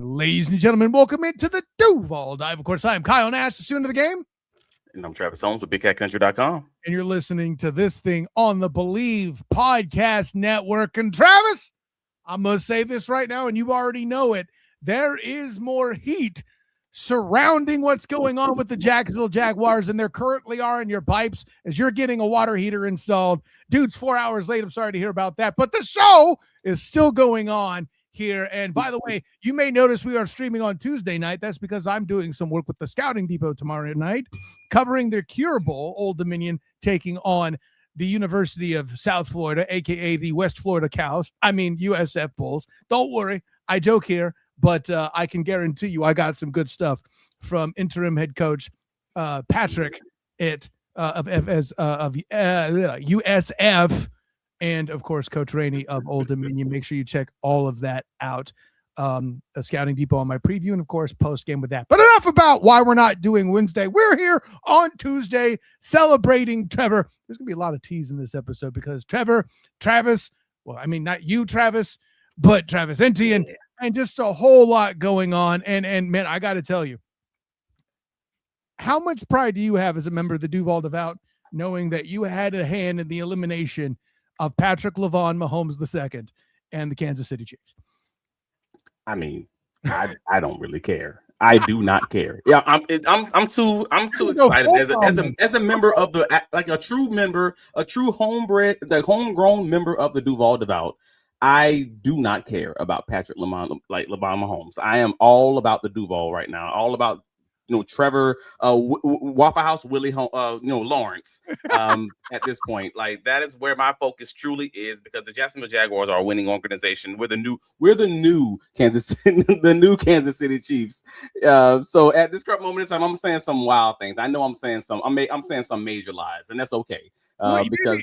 Ladies and gentlemen, welcome into the Duval Dive. Of course, I am Kyle Nash, the student of the game. And I'm Travis Holmes with BigCatCountry.com. And you're listening to this thing on the Believe Podcast Network. And Travis, I'm going to say this right now, and you already know it. There is more heat surrounding what's going on with the Jacksonville Jaguars than there currently are in your pipes as you're getting a water heater installed. Dude's 4 hours late. I'm sorry to hear about that. But the show is still going on here. And by the way, you may notice we are streaming on Tuesday night. That's because I'm doing some work with the Scouting Depot tomorrow night, covering their Cure Bowl, Old Dominion taking on the University of South Florida, aka the West Florida Cows. I mean USF Bulls. Don't worry, I joke here, but I can guarantee you I got some good stuff from interim head coach Patrick of USF. And, of course, Coach Rainey of Old Dominion. Make sure you check all of that out. A Scouting Depot on my preview and, of course, post-game with that. But enough about why we're not doing Wednesday. We're here on Tuesday celebrating Trevor. There's going to be a lot of T's in this episode because Travis, well, I mean, not you, Travis, but Travis Entienne, and just a whole lot going on. And man, I got to tell you, how much pride do you have as a member of the Duval Devout knowing that you had a hand in the elimination of Patrick LaVon Mahomes II and the Kansas City Chiefs? I mean, I don't really care. I do not care. Yeah, I'm too excited as a member of the, like a true member, a true homegrown member of the Duval Devout. I do not care about Patrick LaVon Mahomes. I am all about the Duval right now. All about Trevor Waffle House Willie Lawrence at this point. Like, that is where my focus truly is, because the Jacksonville Jaguars are a winning organization. We're the new Kansas City Chiefs. So at this current moment in time, I'm saying some wild things. I know I'm saying some major lies, and that's okay. Because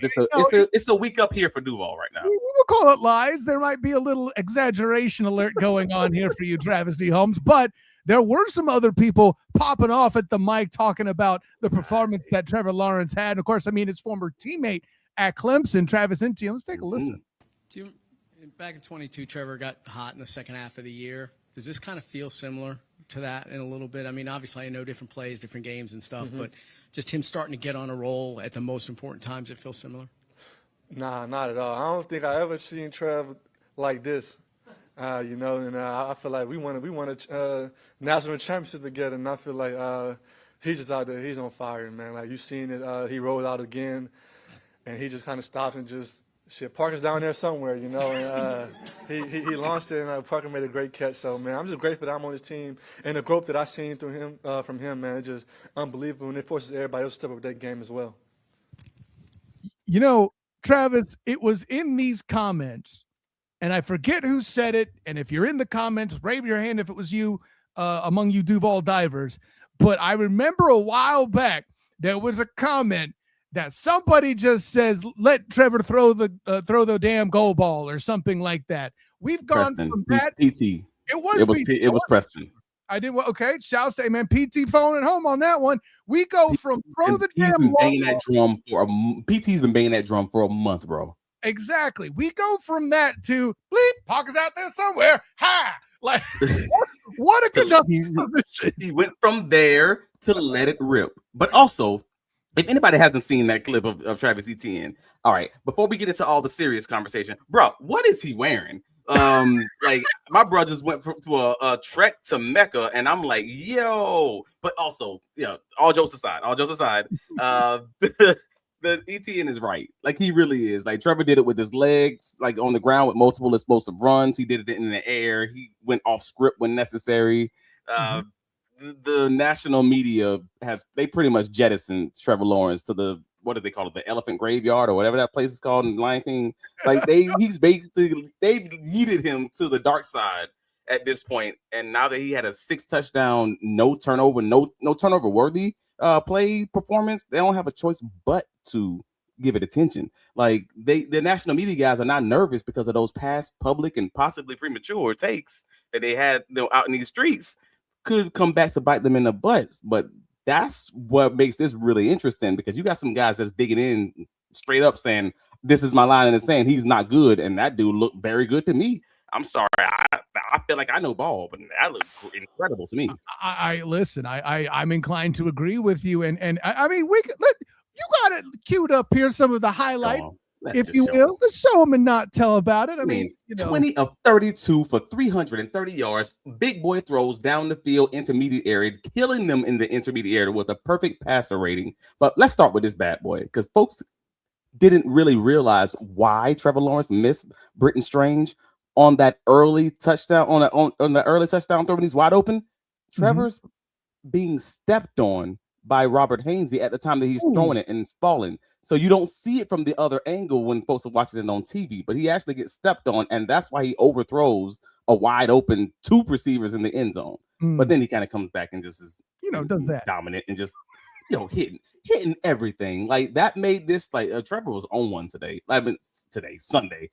it's a week up here for Duval right now. We'll call it lies. There might be a little exaggeration alert going on here for you, Travis D. Holmes, but there were some other people popping off at the mic talking about the performance that Trevor Lawrence had. And of course, I mean, his former teammate at Clemson, Travis Entienne. Let's take a listen. Back in 22, Trevor got hot in the second half of the year. Does this kind of feel similar to that in a little bit? I mean, obviously I know different plays, different games and stuff, but just him starting to get on a roll at the most important times, it feels similar? Nah, not at all. I don't think I ever seen Trev like this. I feel like we won a national championship together, and I feel like he's just out there. He's on fire, man. Like, you seen it. He rolled out again, and he just kind of stopped and just Parker's down there somewhere, and he launched it, and Parker made a great catch. So, man, I'm just grateful that I'm on his team, and the growth that I seen through him from him, man, it's just unbelievable, and it forces everybody else to step up their game as well. Travis, it was in these comments. And I forget who said it. And if you're in the comments, raise your hand if it was you, among you Duval divers. But I remember a while back, there was a comment that somebody just says, let Trevor throw the damn goal ball or something like that. We've gone Preston, from that. PT. It was Preston. I didn't. Okay. Shouts to man. PT phone at home on that one. We go from throw the damn ball. PT's been banging that drum for a month, bro. Exactly. We go from that to bleep, Parker's out there somewhere. Ha! Like, what a conjunction. He went from there to let it rip. But also, if anybody hasn't seen that clip of Travis Etienne, all right, before we get into all the serious conversation, bro, what is he wearing? Like, my brother just went to a trek to Mecca, and I'm like, yo. But also, all jokes aside, the Etienne is right. Like, he really is. Like, Trevor did it with his legs, like on the ground with multiple explosive runs. He did it in the air. He went off script when necessary. The national media they pretty much jettisoned Trevor Lawrence to the, what do they call it? The elephant graveyard or whatever that place is called in Lion King. Like, they've yeeted him to the dark side at this point. And now that he had a 6 touchdown, no turnover worthy play performance, they don't have a choice but to give it attention. Like, the national media guys are not nervous because of those past public and possibly premature takes that they had out in these streets could come back to bite them in the butts. But that's what makes this really interesting, because you got some guys that's digging in straight up saying, this is my line, and saying he's not good, and that dude looked very good to me. I'm sorry, I feel like I know ball, but that looks incredible to me. I listen. I'm inclined to agree with you, and I mean you got it queued up here. Some of the highlight, if you will. Let's show them and not tell about it. I mean, 20 of 32 for 330 yards. Big boy throws down the field, intermediate area, killing them in the intermediate area with a perfect passer rating. But let's start with this bad boy because folks didn't really realize why Trevor Lawrence missed Britton Strange on that early touchdown on the early touchdown throw when he's wide open. Trevor's being stepped on by Robert Hainsey at the time that he's throwing it and it's falling. So you don't see it from the other angle when folks are watching it on TV, but he actually gets stepped on, and that's why he overthrows a wide open 2 receivers in the end zone. But then he kind of comes back and just is does that dominant and just hitting everything. Like that made this like Trevor was on one today. Sunday.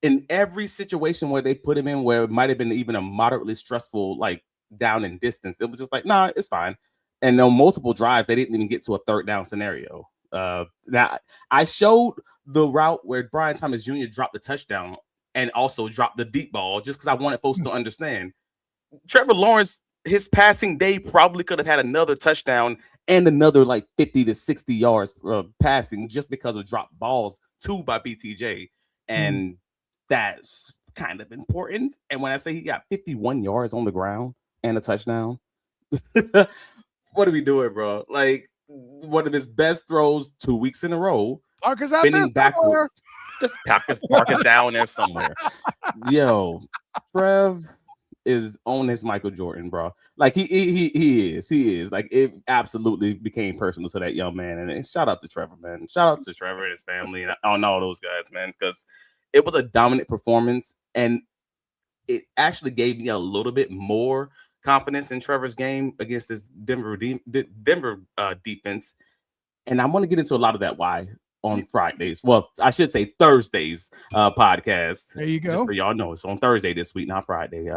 In every situation where they put him in where it might have been even a moderately stressful like down in distance, it was just like, nah, it's fine. And on multiple drives, they didn't even get to a third down scenario. Now I showed the route where Brian Thomas Jr. dropped the touchdown and also dropped the deep ball just because I wanted folks to understand. Trevor Lawrence, his passing day probably could have had another touchdown and another like 50 to 60 yards passing just because of dropped balls, 2 by BTJ. And that's kind of important. And when I say he got 51 yards on the ground and a touchdown, what are we doing, bro? Like one of his best throws 2 weeks in a row. Parker's out there backwards. Just Parker's down there somewhere. Yo, Trev is on his Michael Jordan, bro. Like he is. Like it absolutely became personal to that young man. And shout out to Trevor, man. Shout out to Trevor and his family and on all those guys, man, because it was a dominant performance and it actually gave me a little bit more confidence in Trevor's game against this Denver defense. And I'm going to get into a lot to why on Fridays. Well, I should say Thursdays podcast. There you go. Just so y'all know, it's on Thursday this week, not Friday.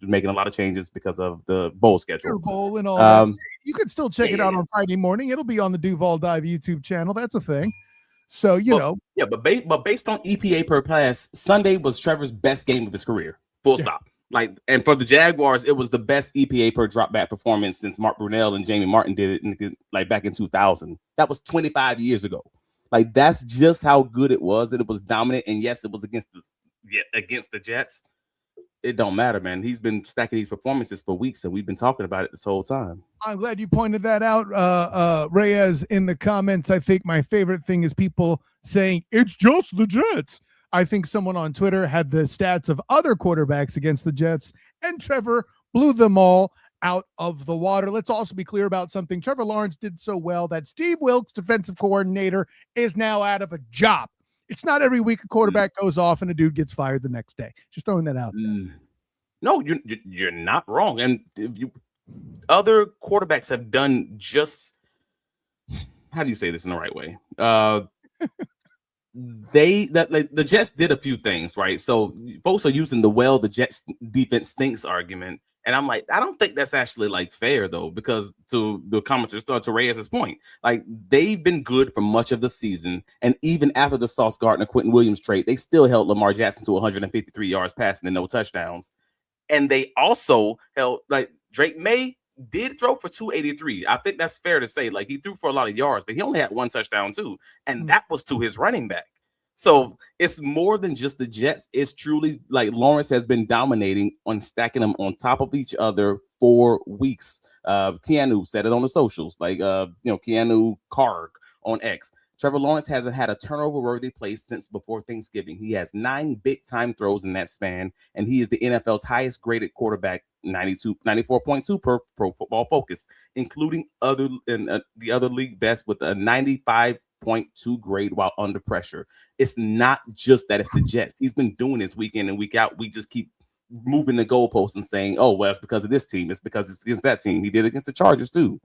Making a lot of changes because of the bowl schedule. Bowl and all that. You can still check it out on Friday morning. It'll be on the Duval Dive YouTube channel. That's a thing. So, but based on EPA per pass, Sunday was Trevor's best game of his career. Full stop. Like, and for the Jaguars, it was the best EPA per drop back performance since Mark Brunell and Jamie Martin did it back in 2000. That was 25 years ago. Like, that's just how good it was. And it was dominant. And yes, it was against the Jets. It don't matter, man. He's been stacking these performances for weeks, and we've been talking about it this whole time. I'm glad you pointed that out, Reyes, in the comments. I think my favorite thing is people saying it's just the Jets. I think someone on Twitter had the stats of other quarterbacks against the Jets, and Trevor blew them all out of the water. Let's also be clear about something. Trevor Lawrence did so well that Steve Wilks, defensive coordinator, is now out of a job. It's not every week a quarterback goes off and a dude gets fired the next day. Just throwing that out there. No, you're not wrong. And other quarterbacks have done just, how do you say this in the right way? The Jets did a few things, right? So folks are using the Jets defense stinks argument. And I'm like, I don't think that's actually like fair though, because to the commenters, to Reyes' point, like they've been good for much of the season. And even after the Sauce Gardner, Quentin Williams trade, they still held Lamar Jackson to 153 yards passing and no touchdowns. And they also held, like, Drake May did throw for 283. I think that's fair to say. Like, he threw for a lot of yards, but he only had 1 touchdown too. And that was to his running back. So it's more than just the Jets. It's truly like Lawrence has been dominating on stacking them on top of each other for weeks. Keanu said it on the socials, like Keanu Karg on X. Trevor Lawrence hasn't had a turnover-worthy play since before Thanksgiving. He has 9 big-time throws in that span, and he is the NFL's highest-graded quarterback, 94.2 per Pro Football Focus, including the other league best with a 95.2 grade while under pressure. It's not just that it's the Jets. He's been doing this week in and week out. We just keep moving the goalposts and saying, oh, well, it's because of this team. It's because it's against that team. He did it against the Chargers, too.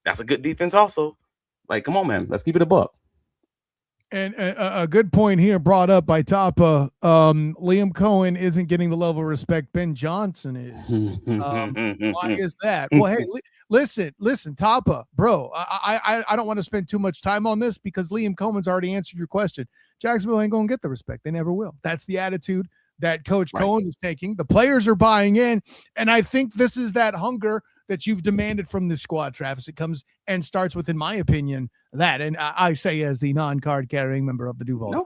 That's a good defense also. Like, come on, man. Let's keep it a buck. And a good point here brought up by Tapa. Liam Coen isn't getting the level of respect Ben Johnson is. Why is that? Well, hey, listen, Tapa, bro. I don't want to spend too much time on this because Liam Cohen's already answered your question. Jacksonville ain't gonna get the respect. They never will. That's the attitude that Coach Coen is taking. The players are buying in, and I think this is that hunger that you've demanded from this squad, Travis. It comes and starts with, in my opinion, that. And I say as the non-card carrying member of the Duval.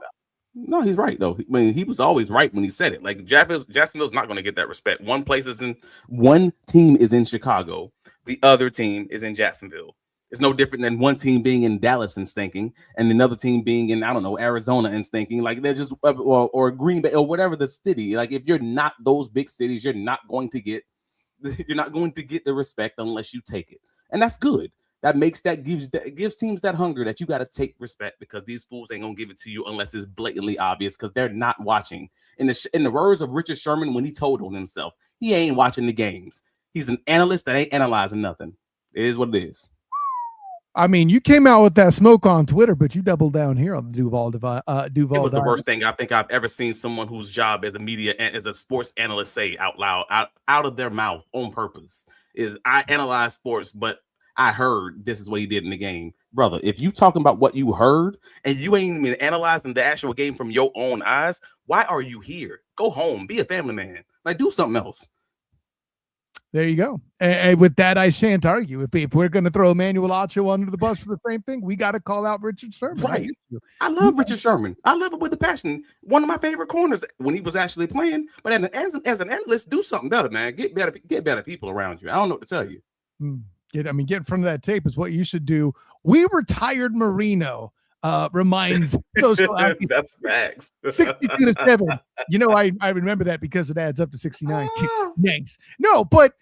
No, he's right though. I mean, he was always right when he said it. Like Jacksonville's not going to get that respect. One team is in Chicago, the other team is in Jacksonville. It's no different than one team being in Dallas and stinking, and another team being in, I don't know, Arizona and stinking. Like they're just or Green Bay or whatever the city. Like if you're not those big cities, you're not going to get the respect unless you take it, and that's good. Gives teams that hunger that you got to take respect, because these fools ain't gonna give it to you unless it's blatantly obvious, because they're not watching. In the words of Richard Sherman, when he told on himself, he ain't watching the games. He's an analyst that ain't analyzing nothing. It is what it is. I mean, you came out with that smoke on Twitter, but you doubled down here on the Duval. It was the worst thing I think I've ever seen someone whose job as a sports analyst say out loud, out of their mouth on purpose, is I analyze sports, but I heard this is what he did in the game. Brother, if you talking about what you heard and you ain't even analyzing the actual game from your own eyes, why are you here? Go home, be a family man. Like, do something else. There you go. And with that, I shan't argue. If we're going to throw Emmanuel Acho under the bus for the same thing, we got to call out Richard Sherman. Right. I love Richard Sherman. I love it with the passion. One of my favorite corners when he was actually playing. But as an analyst, do something better, man. Get better people around you. I don't know what to tell you. Getting in front of that tape is what you should do. We retired Marino. Reminds social that's facts. 62-7. You know, I remember that because it adds up to 69. Thanks. No, but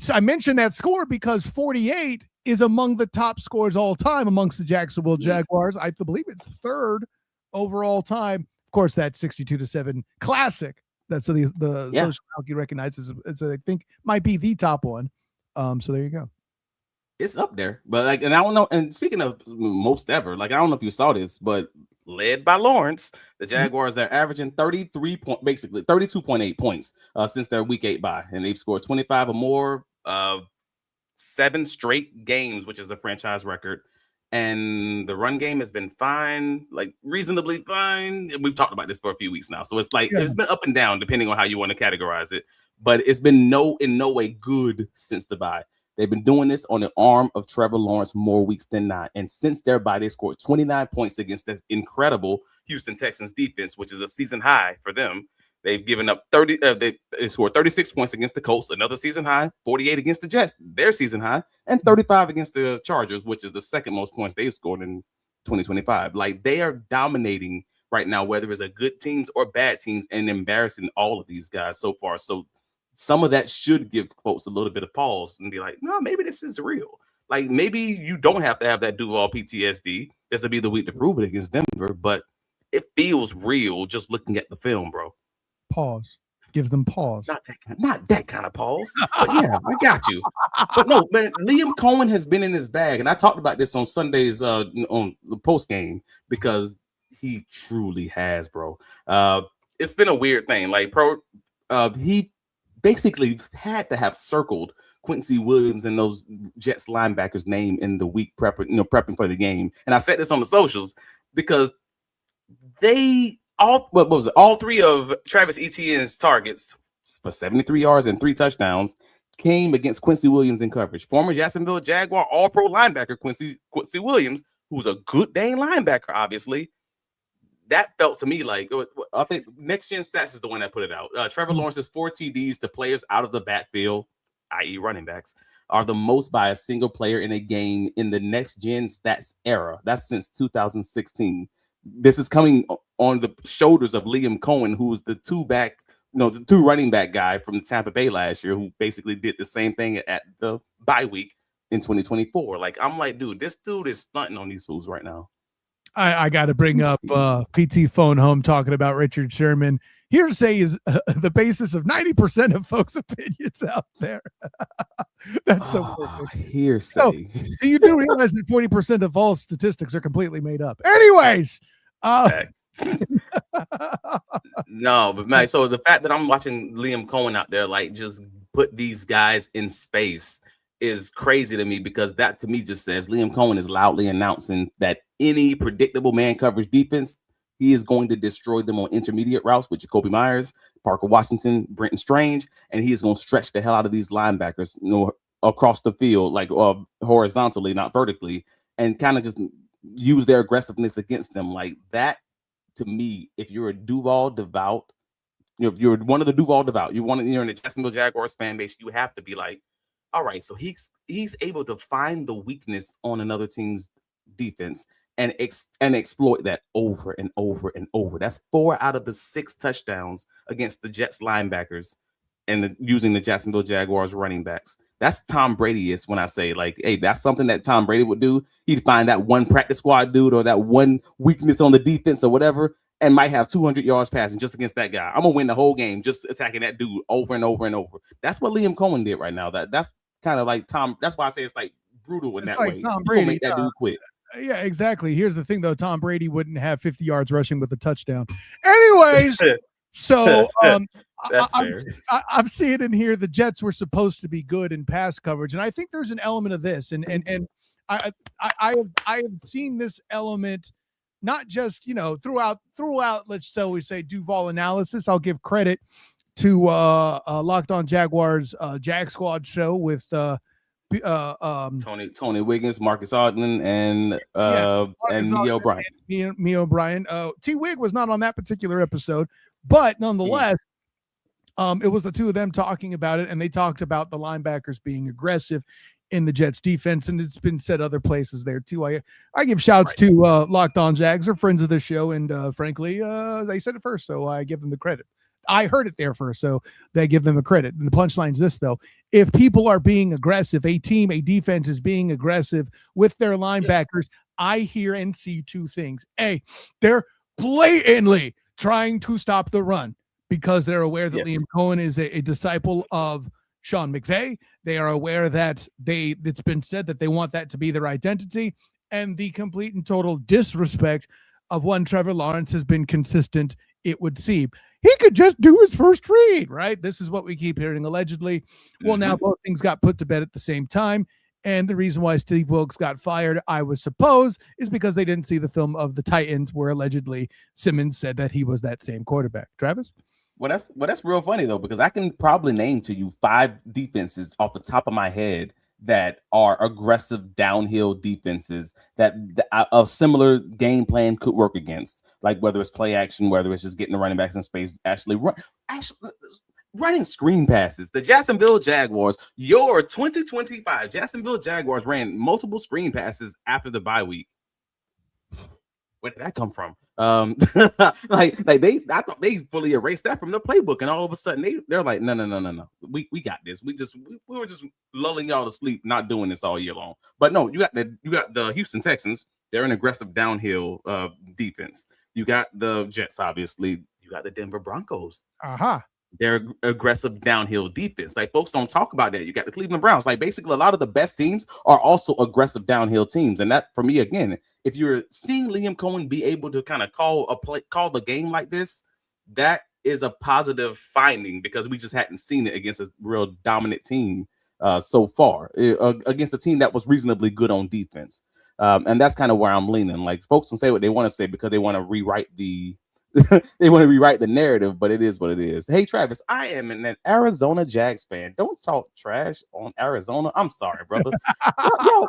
I mentioned that score because 48 is among the top scores all time amongst the Jacksonville Jaguars. I believe it's third overall time. Of course, that 62-7 classic. That's the social hockey recognizes. I think might be the top one. So there you go. It's up there, but like, and I don't know. And speaking of most ever, like, I don't know if you saw this, but led by Lawrence, the Jaguars are averaging 32.8 points since their week 8 bye, and they've scored 25 or more 7 straight games, which is a franchise record. And the run game has been fine, like reasonably fine. We've talked about this for a few weeks now, so it's like it's been up and down depending on how you want to categorize it. But it's been in no way good since the bye. They've been doing this on the arm of Trevor Lawrence more weeks than not. And since their bye, they scored 29 points against this incredible Houston Texans defense, which is a season high for them. They've given up 30. They scored 36 points against the Colts, another season high, 48 against the Jets, their season high, and 35 against the Chargers, which is the second most points they've scored in 2025. Like, they are dominating right now, whether it's a good teams or bad teams, and embarrassing all of these guys so far. So some of that should give folks a little bit of pause and be like, no, maybe this is real. Like, maybe you don't have to have that Duval PTSD. This will be the week to prove it against Denver, but it feels real just looking at the film, bro. Pause. Gives them pause. Not that kind of pause. But yeah, I got you. But no, man, Liam Coen has been in his bag. And I talked about this on Sundays on the post game, because he truly has, bro. It's been a weird thing. Like, he basically had to have circled Quincy Williams and those Jets linebackers' name in the week prepping for the game. And I said this on the socials because all 3 of Travis Etienne's targets for 73 yards and 3 touchdowns came against Quincy Williams in coverage. Former Jacksonville Jaguar all-pro linebacker Quincy Williams, who's a good dang linebacker, obviously. That felt to me like, I think Next Gen Stats is the one that put it out. Trevor Lawrence's 4 TDs to players out of the backfield, i.e. running backs, are the most by a single player in a game in the Next Gen Stats era. That's since 2016. This is coming on the shoulders of Liam Coen, who was the 2 running back guy from Tampa Bay last year, who basically did the same thing at the bye week in 2024. Like, I'm like, dude, this dude is stunting on these fools right now. I got to bring up PT Phone Home talking about Richard Sherman. Hearsay is the basis of 90% of folks' opinions out there. That's so perfect. Hearsay. So you do realize that 40% of all statistics are completely made up. Anyways. No, but man, so the fact that I'm watching Liam Coen out there, like, just put these guys in space is crazy to me, because that to me just says Liam Coen is loudly announcing that any predictable man coverage defense, he is going to destroy them on intermediate routes with Jacoby Myers, Parker Washington, Brenton Strange, and he is going to stretch the hell out of these linebackers, across the field, like horizontally, not vertically, and kind of just use their aggressiveness against them. Like that, to me, if you're a Duval devout, if you're one of the Duval devout, you're in the Jacksonville Jaguars fan base, you have to be like, all right, so he's able to find the weakness on another team's defense and exploit that over and over and over. That's 4 out of the 6 touchdowns against the Jets linebackers and using the Jacksonville Jaguars running backs. That's Tom Brady-ish when I say, like, hey, that's something that Tom Brady would do. He'd find that one practice squad dude or that one weakness on the defense or whatever, and might have 200 yards passing just against that guy. I'm going to win the whole game just attacking that dude over and over and over. That's what Liam Coen did right now. That's kind of like Tom. That's why I say it's like brutal in that way. Tom Brady make that dude quit. Yeah, exactly. Here's the thing, though. Tom Brady wouldn't have 50 yards rushing with a touchdown. Anyways, so I'm seeing in here the Jets were supposed to be good in pass coverage, and I think there's an element of this, and I have seen this element not just throughout. Let's say Duval analysis. I'll give credit to Locked On Jaguars Jag Squad show with Tony Wiggins, Marcus Ogden, and Mia O'Brien. Mia O'Brien. T. Wig was not on that particular episode, but nonetheless, it was the two of them talking about it, and they talked about the linebackers being aggressive in the Jets defense, and it's been said other places there too. I give shouts to Locked On Jags. They're friends of the show, and frankly, they said it first, so I give them the credit. I heard it there first, so they give them a credit. And the punchline is this, though. If people are being aggressive, a defense is being aggressive with their linebackers, I hear and see two things. A, they're blatantly trying to stop the run because they're aware that Liam Coen is a disciple of Sean McVay. They are aware that it's been said that they want that to be their identity, and the complete and total disrespect of when Trevor Lawrence has been consistent, it would seem. He could just do his first read, right? This is what we keep hearing, allegedly. Well, now both things got put to bed at the same time. And the reason why Steve Wilkes got fired, I would suppose, is because they didn't see the film of the Titans where allegedly Simmons said that he was that same quarterback. Travis? Well, that's real funny, though, because I can probably name to you 5 defenses off the top of my head that are aggressive downhill defenses that a similar game plan could work against, like whether it's play action, whether it's just getting the running backs in space, running screen passes. The Jacksonville Jaguars, your 2025 Jacksonville Jaguars ran multiple screen passes after the bye week. Where did that come from? I thought they fully erased that from the playbook, and all of a sudden they're like, no, we got this. We were just lulling y'all to sleep, not doing this all year long. But no, you got the Houston Texans. They're an aggressive downhill defense. You got the Jets, obviously. You got the Denver Broncos. They're aggressive downhill defense. Like, folks don't talk about that. You got the Cleveland Browns. Like, basically, a lot of the best teams are also aggressive downhill teams. And that, for me, again, if you're seeing Liam Coen be able to kind of call the game like this, that is a positive finding, because we just hadn't seen it against a real dominant team so far, against a team that was reasonably good on defense. And that's kind of where I'm leaning. Like, folks can say what they want to say because they want to rewrite the narrative, but it is what it is. Hey, Travis, I am an Arizona Jags fan. Don't talk trash on Arizona. I'm sorry, brother.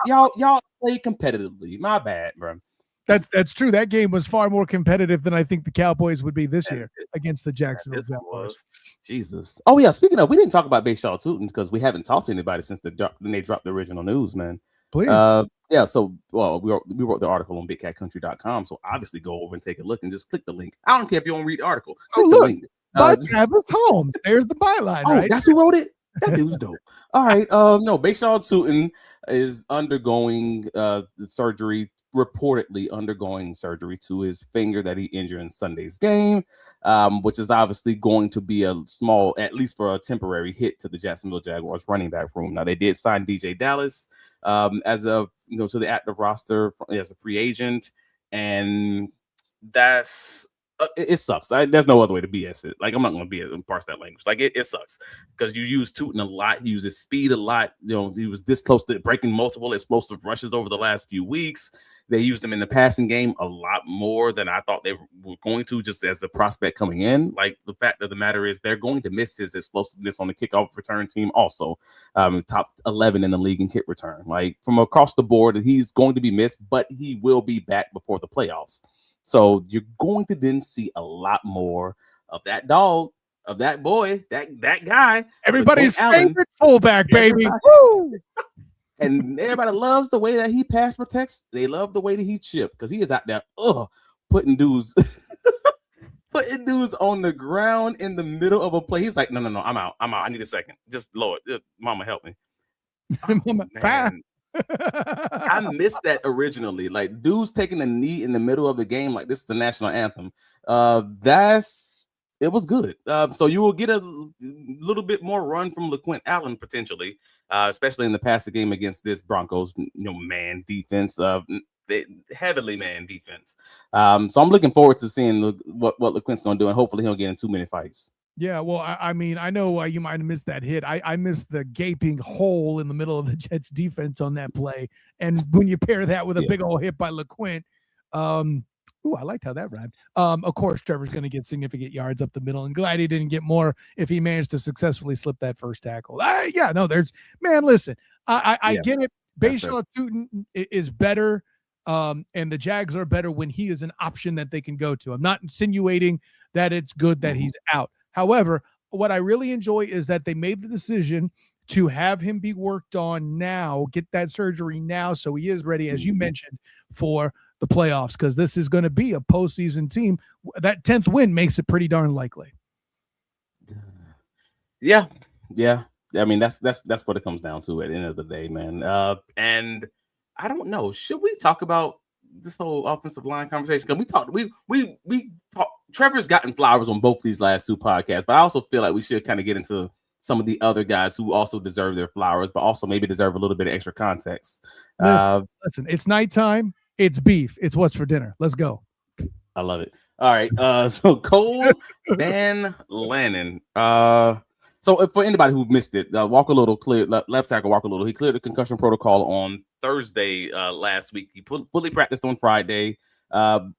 y'all play competitively. My bad, bro. That's true. That game was far more competitive than I think the Cowboys would be this year against the Jacksonville Jaguars. Jesus. Oh yeah. Speaking of, we didn't talk about Bashaw Tootin because we haven't talked to anybody since they dropped the original news, man. Please. Yeah, so we wrote the article on bigcatcountry.com, so obviously go over and take a look and just click the link. I don't care if you don't read the article. Click the link. By Travis Holmes. There's the byline, right? That's who wrote it? That dude's dope. All right. No, Bashaw Tootin is undergoing reportedly undergoing surgery to his finger that he injured in Sunday's game, which is obviously going to be a small, at least for a temporary, hit to the Jacksonville Jaguars running back room. Now, they did sign DJ Dallas as a to the active roster as a free agent, and that's It sucks. There's no other way to BS it. Like, I'm not going to parse that language. Like, it sucks because you use Tootin a lot. He uses speed a lot. You know, he was this close to breaking multiple explosive rushes over the last few weeks. They used him in the passing game a lot more than I thought they were going to, just as a prospect coming in. Like, the fact of the matter is they're going to miss his explosiveness on the kickoff return team also. Top 11 in the league in kick return. Like, from across the board, he's going to be missed, but he will be back before the playoffs. So you're going to then see a lot more of that dog, of that boy, that guy. Everybody's favorite fullback, baby. Woo! And everybody loves the way that he pass protects. They love the way that he chipped because he is out there putting dudes on the ground in the middle of a play. He's like, no, I'm out. I need a second. Just Lord, Mama, help me. Man. I missed that originally. Like, dudes taking a knee in the middle of the game, like this is the national anthem. It was good. So you will get a little bit more run from LaQuint Allen potentially, especially in the passing game against this Broncos, man defense, heavily man defense. So I'm looking forward to seeing what LaQuint's going to do, and hopefully he'll get in too many fights. Yeah, well, I mean, I know you might have missed that hit. I missed the gaping hole in the middle of the Jets defense on that play. And when you pair that with a big old hit by LaQuint, I liked how that rhymed. Of course, Trevor's going to get significant yards up the middle, and glad he didn't get more if he managed to successfully slip that first tackle. Listen, I get it. Bayshaw Tootin is better, and the Jags are better when he is an option that they can go to. I'm not insinuating that it's good that he's out. However, what I really enjoy is that they made the decision to have him be worked on now, get that surgery now, so he is ready, as you mentioned, for the playoffs, because this is going to be a postseason team. That 10th win makes it pretty darn likely. Yeah. I mean, that's what it comes down to at the end of the day, man. And I don't know. Should we talk about this whole offensive line conversation? Because we talked. Trevor's gotten flowers on both these last two podcasts, but I also feel like we should kind of get into some of the other guys who also deserve their flowers, but also maybe deserve a little bit of extra context. Listen, it's nighttime. It's beef. It's what's for dinner. Let's go. I love it. All right. So Cole Van-Lanen. So for anybody who missed it, Walker Little cleared left tackle. Walker Little, he cleared the concussion protocol on Thursday last week. He fully practiced on Friday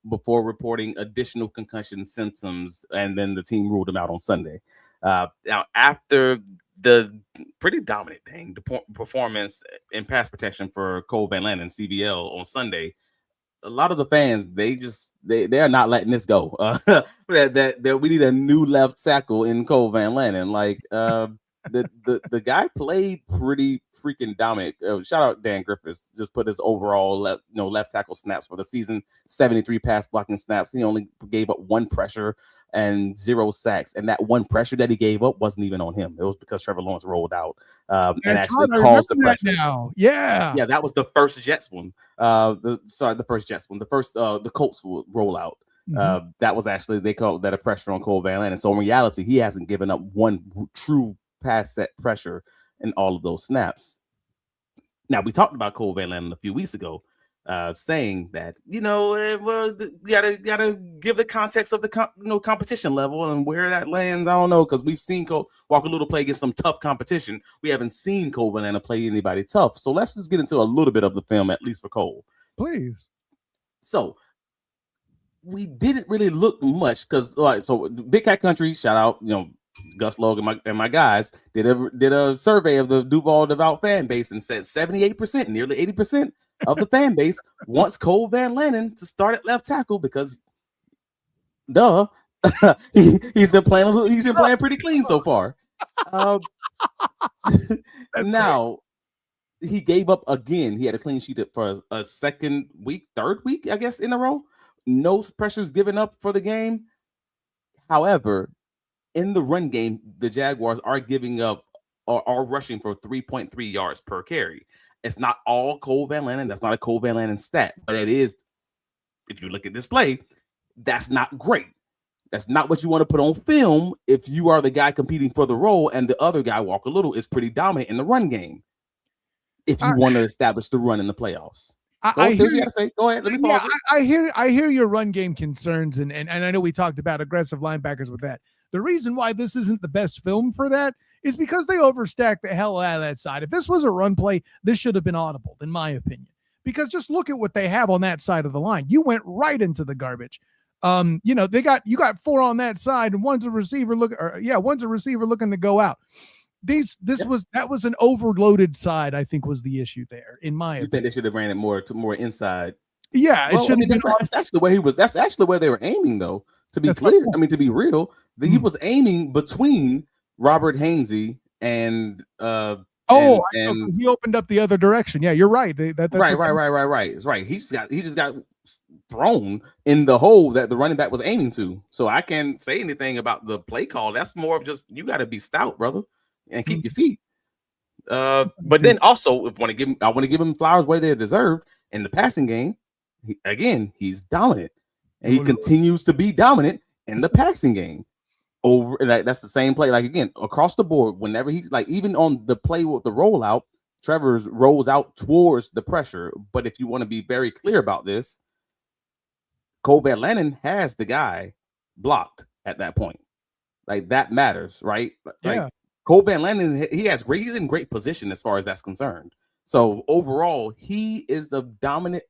before reporting additional concussion symptoms, and then the team ruled him out on Sunday. Now, after the pretty dominant performance in pass protection for Cole Van-Lanen, CVL, on Sunday, a lot of the fans, they are not letting this go. That we need a new left tackle in Cole Van-Lanen. Like, the guy played pretty freaking dominant. Shout out Dan Griffiths, just put his overall left tackle snaps for the season, 73 pass blocking snaps. He only gave up one pressure and 0 sacks, and that one pressure that he gave up wasn't even on him. It was because Trevor Lawrence rolled out and actually caused the pressure. Now, yeah, that was the first Jets one. The first Jets one. The first the Colts rollout. That was actually, they called that a pressure on Cole Van-Lanen. So in reality, he hasn't given up one true pass set pressure in all of those snaps. Now, we talked about Cole Van-Lanen a few weeks ago, saying that, you gotta give the context of the competition level and where that lands. I don't know, because we've seen Walker Little play against some tough competition. We haven't seen Cole Van-Lanen play anybody tough. So let's just get into a little bit of the film, at least for Cole. Please. So we didn't really look much because, so Big Cat Country, shout out, Gus Logan and my guys did a survey of the Duval devout fan base and said 78%, nearly 80% of the fan base wants Cole Van-Lanen to start at left tackle because, he's been playing pretty clean so far. Now he gave up again. He had a clean sheet for a third week, I guess, in a row. No pressures given up for the game. However, in the run game, the Jaguars are giving up or are rushing for 3.3 yards per carry. It's not all Cole Van-Lanen. That's not a Cole Van-Lanen stat, but it is. If you look at this play, that's not great. That's not what you want to put on film if you are the guy competing for the role and the other guy, Walker Little, is pretty dominant in the run game. If you want to establish the run in the playoffs. I hear you gotta say. Go ahead. Let me pause it. I hear your run game concerns, and I know we talked about aggressive linebackers with that. The reason why this isn't the best film for that is because they overstacked the hell out of that side. If this was a run play, this should have been audible, in my opinion. Because just look at what they have on that side of the line. You went right into the garbage. You got 4 on that side, and one's a receiver looking to go out. That was an overloaded side, I think, was the issue there, in my opinion. You think they should have ran it more inside? Yeah, well, that's actually where he was. That's actually where they were aiming, though. To be clear, to be real, he was aiming between Robert Hainsey and he opened up the other direction. Yeah, you're right. Right. He just got thrown in the hole that the running back was aiming to. So I can't say anything about the play call. That's more of just, you got to be stout, brother, and keep your feet. But then also, I want to give him flowers where they're deserved. In the passing game, he's dominant, and he continues to be dominant in the passing game. That's the same play. Like, again, across the board, whenever he's like, even on the play with the rollout, Trevor rolls out towards the pressure. But if you want to be very clear about this, Van-Lanen has the guy blocked at that point. Like, that matters, right? Yeah. Like, Van-Lanen, he's in great position as far as that's concerned. So overall, he is the dominant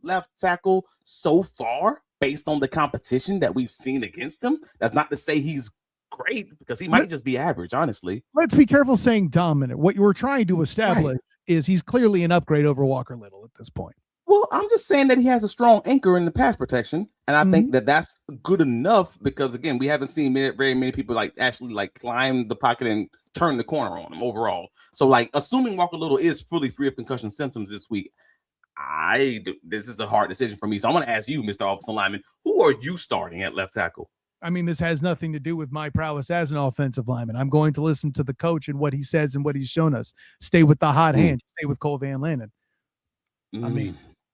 left tackle so far based on the competition that we've seen against him. That's not to say he's great, because he might just be average, honestly. Let's be careful saying dominant. What you were trying to establish is he's clearly an upgrade over Walker Little at this point. Well, I'm just saying that he has a strong anchor in the pass protection, and I think that that's good enough, because, again, we haven't seen very many people actually climb the pocket and turn the corner on him overall. So, assuming Walker Little is fully free of concussion symptoms this week, this is a hard decision for me. So I'm going to ask you, Mr. Offensive Lineman, who are you starting at left tackle? This has nothing to do with my prowess as an offensive lineman. I'm going to listen to the coach and what he says and what he's shown us. Stay with the hot hand. Stay with Cole Van-Lanen.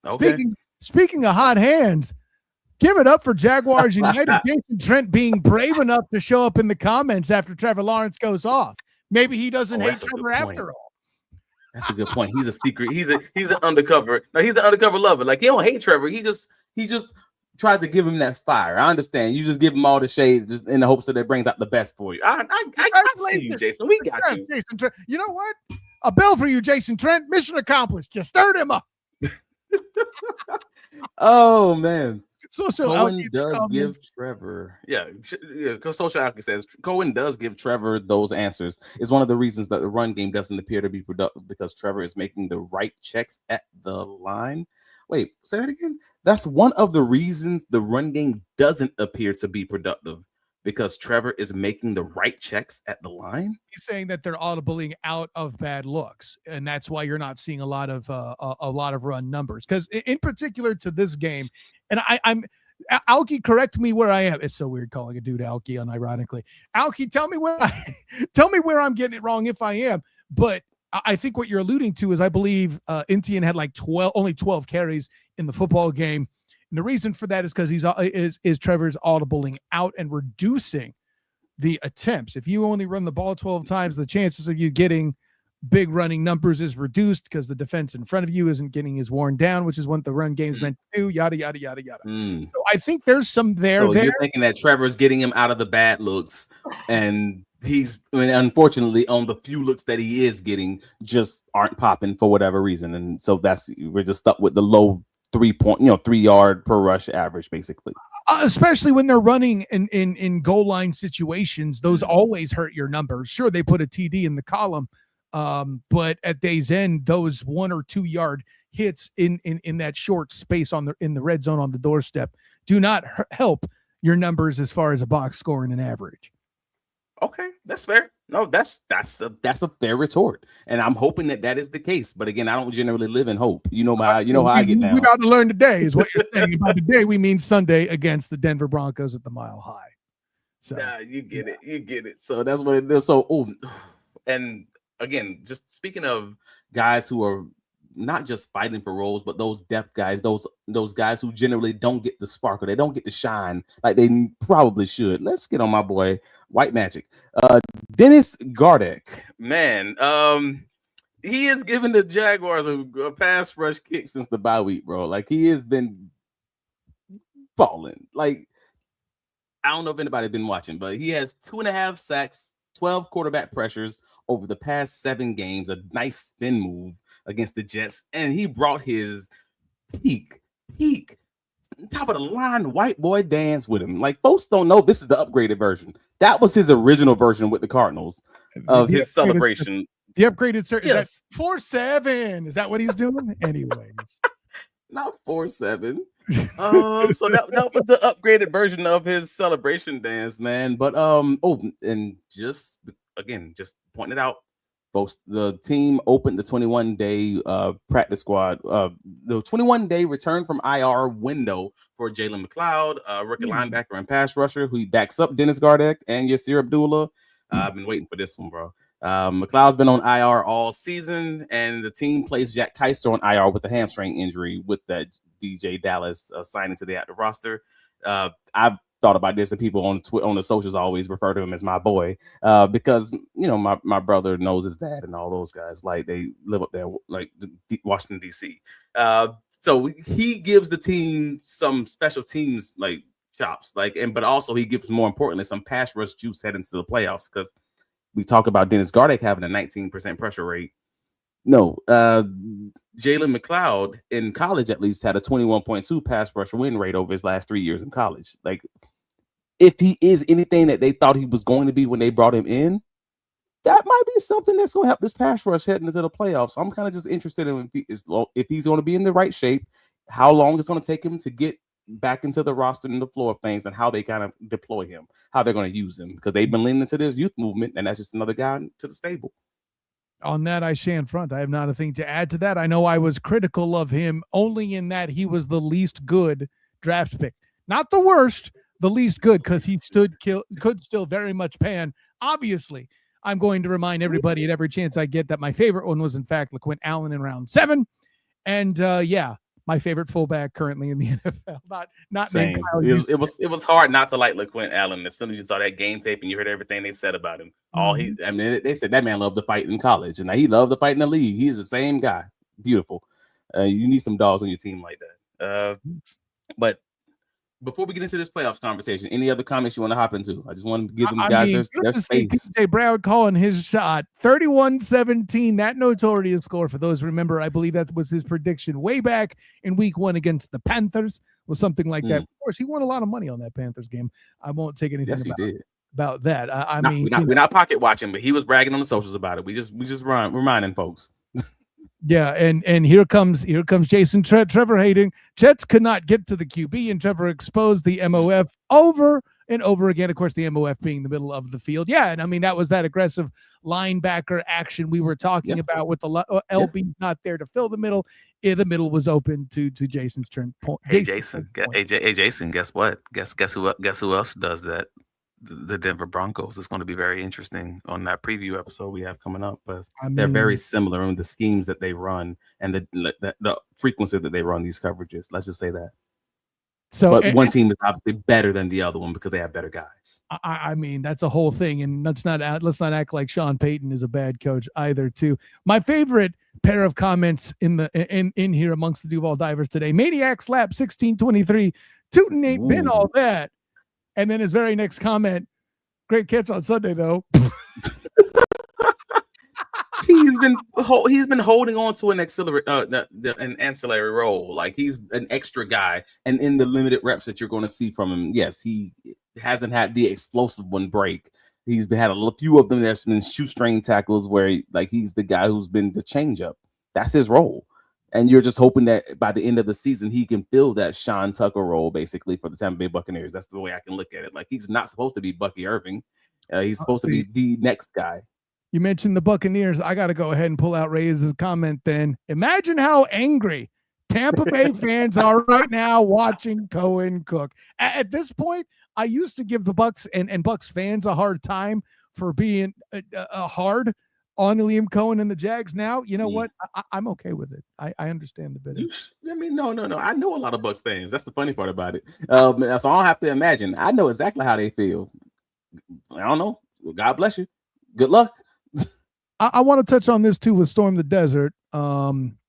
Okay. Speaking of hot hands, give it up for Jaguars United. Jason Trent being brave enough to show up in the comments after Trevor Lawrence goes off. Maybe he doesn't hate Trevor after all. That's a good point. He's a secret. He's an undercover. No, he's an undercover lover. Like, he don't hate Trevor. He just tried to give him that fire. I understand. You just give him all the shade just in the hopes that it brings out the best for you. I see you, Jason. We got you. Jason Trent. You know what? A bill for you, Jason Trent. Mission accomplished. You stirred him up. Oh, man. Coen does give Trevor. Because Social Alchemy says Coen does give Trevor those answers. It's one of the reasons that the run game doesn't appear to be productive, because Trevor is making the right checks at the line. Wait, say that again. That's one of the reasons the run game doesn't appear to be productive, because Trevor is making the right checks at the line. He's saying that they're audibling out of bad looks, and that's why you're not seeing a lot of run numbers. Because in particular to this game, and I'm Alki, correct me where I am. It's so weird calling a dude Alki, unironically. Alki, tell me where I'm getting it wrong if I am. But I think what you're alluding to is, I believe Etienne had only 12 carries in the football game. And the reason for that is because Trevor's audibling out and reducing the attempts. If you only run the ball 12 times, the chances of you getting big running numbers is reduced, because the defense in front of you isn't getting as worn down, which is what the run game's meant to do, yada, yada, yada, yada. So I think there's some there. So you're thinking that Trevor's getting him out of the bad looks, and unfortunately, on the few looks that he is getting, just aren't popping for whatever reason. And so we're just stuck with the low 3 yard per rush average, basically. Especially when they're running in goal line situations, those always hurt your numbers. Sure, they put a TD in the column, but at day's end, those 1 or 2 yard hits in that short space in the red zone on the doorstep do not help your numbers as far as a box score and an average. Okay, that's fair. No, that's a fair retort, and I'm hoping that is the case. But again, I don't generally live in hope. You know how I get down. We got to learn today, is what you're saying. By today, we mean Sunday against the Denver Broncos at the Mile High. So you get it. So that's what it is. So, and again, just speaking of guys who are not just fighting for roles, but those depth guys, those guys who generally don't get the sparkle, they don't get the shine like they probably should. Let's get on my boy White Magic, Dennis Gardeck. Man, he has given the Jaguars a pass rush kick since the bye week, bro. Like he has been falling. Like I don't know if anybody's been watching, but he has 2.5 sacks, 12 quarterback pressures over the past 7 games. A nice spin move against the Jets, and he brought his peak top of the line white boy dance with him. Like folks don't know this is the upgraded version. That was his original version with the Cardinals of his celebration. The upgraded is that Yes. 4-7? Is that what he's doing? Anyways, Not 4-7. So that was the upgraded version of his celebration dance, man. But and just pointing it out, folks, the team opened the 21-day practice squad, the 21-day return from IR window for Jalen McLeod, rookie linebacker and pass rusher, who backs up Dennis Gardeck and Yasir Abdullah. I've been waiting for this one, bro. McLeod's been on IR all season, and the team placed Jack Keister on IR with a hamstring injury with that DJ Dallas signing to the active roster. I've thought about this, and people on the socials always refer to him as my boy because my brother knows his dad and all those guys, like they live up there like Washington DC. So he gives the team some special teams like chops, but also he gives, more importantly, some pass rush juice heading to the playoffs, because we talk about Dennis Gardeck having a 19% pressure rate. No, Jalen McLeod in college at least had a 21.2 pass rush win rate over his last 3 years in college. Like, if he is anything that they thought he was going to be when they brought him in, that might be something that's going to help this pass rush heading into the playoffs. So I'm kind of just interested in if he's going to be in the right shape, how long it's going to take him to get back into the roster and the floor of things, and how they kind of deploy him, how they're going to use him, because they've been leaning into this youth movement, and that's just another guy to the stable. On that, I shan't front. I have not a thing to add to that. I know I was critical of him only in that he was the least good draft pick. Not the worst, the least good, because he could still very much pan. Obviously, I'm going to remind everybody at every chance I get that my favorite one was, in fact, LaQuint Allen in round 7. And my favorite fullback currently in the NFL. Not Same. It was hard not to like LaQuint Allen as soon as you saw that game tape and you heard everything they said about him. They said that man loved to fight in college, and he loved to fight in the league. He's the same guy. Beautiful. You need some dogs on your team like that. But before we get into this playoffs conversation, any other comments you want to hop into? I just want to give them guys their space. PJ Brown calling his shot 31-17, that notorious score. For those who remember, I believe that was his prediction way back in week 1 against the Panthers, was something like that. Of course, he won a lot of money on that Panthers game. I won't take anything about that. We're not pocket watching, but he was bragging on the socials about it. We just reminding folks. Yeah, and here comes Jason Trevor hating. Jets could not get to the QB, and Trevor exposed the MOF over and over again. Of course, the MOF being the middle of the field. Yeah, and I mean that was that aggressive linebacker action we were talking about with the LB not there to fill the middle. The middle was open to Jason's turn. Hey Jason, guess what? Guess who else does that? The Denver Broncos. It's going to be very interesting on that preview episode we have coming up, but they're very similar in the schemes that they run and the frequency that they run these coverages. Let's just say that. So, but one team is obviously better than the other one because they have better guys. I mean, that's a whole thing, and let's not act like Sean Payton is a bad coach either. Too, my favorite pair of comments in here amongst the Duval divers today: Maniac slap 1623, Tootin' ain't been all that. And then his very next comment, great catch on Sunday, though. He's been holding on to an ancillary role. Like he's an extra guy. And in the limited reps that you're going to see from him, yes, he hasn't had the explosive one break. He's had a few of them that's been shoestring tackles where he's the guy who's been the changeup. That's his role. And you're just hoping that by the end of the season, he can fill that Sean Tucker role, basically, for the Tampa Bay Buccaneers. That's the way I can look at it. Like, he's not supposed to be Bucky Irving. He's supposed to be the next guy. You mentioned the Buccaneers. I got to go ahead and pull out Reyes' comment then. Imagine how angry Tampa Bay fans are right now watching Coen cook. At this point, I used to give the Bucs and Bucs fans a hard time for being hard on Liam Coen and the Jags. Now, you know what? I'm okay with it. I understand the bit. No. I know a lot of Bucs fans. That's the funny part about it. So I don't have to imagine. I know exactly how they feel. I don't know. Well, God bless you. Good luck. I want to touch on this too with Storm the Desert.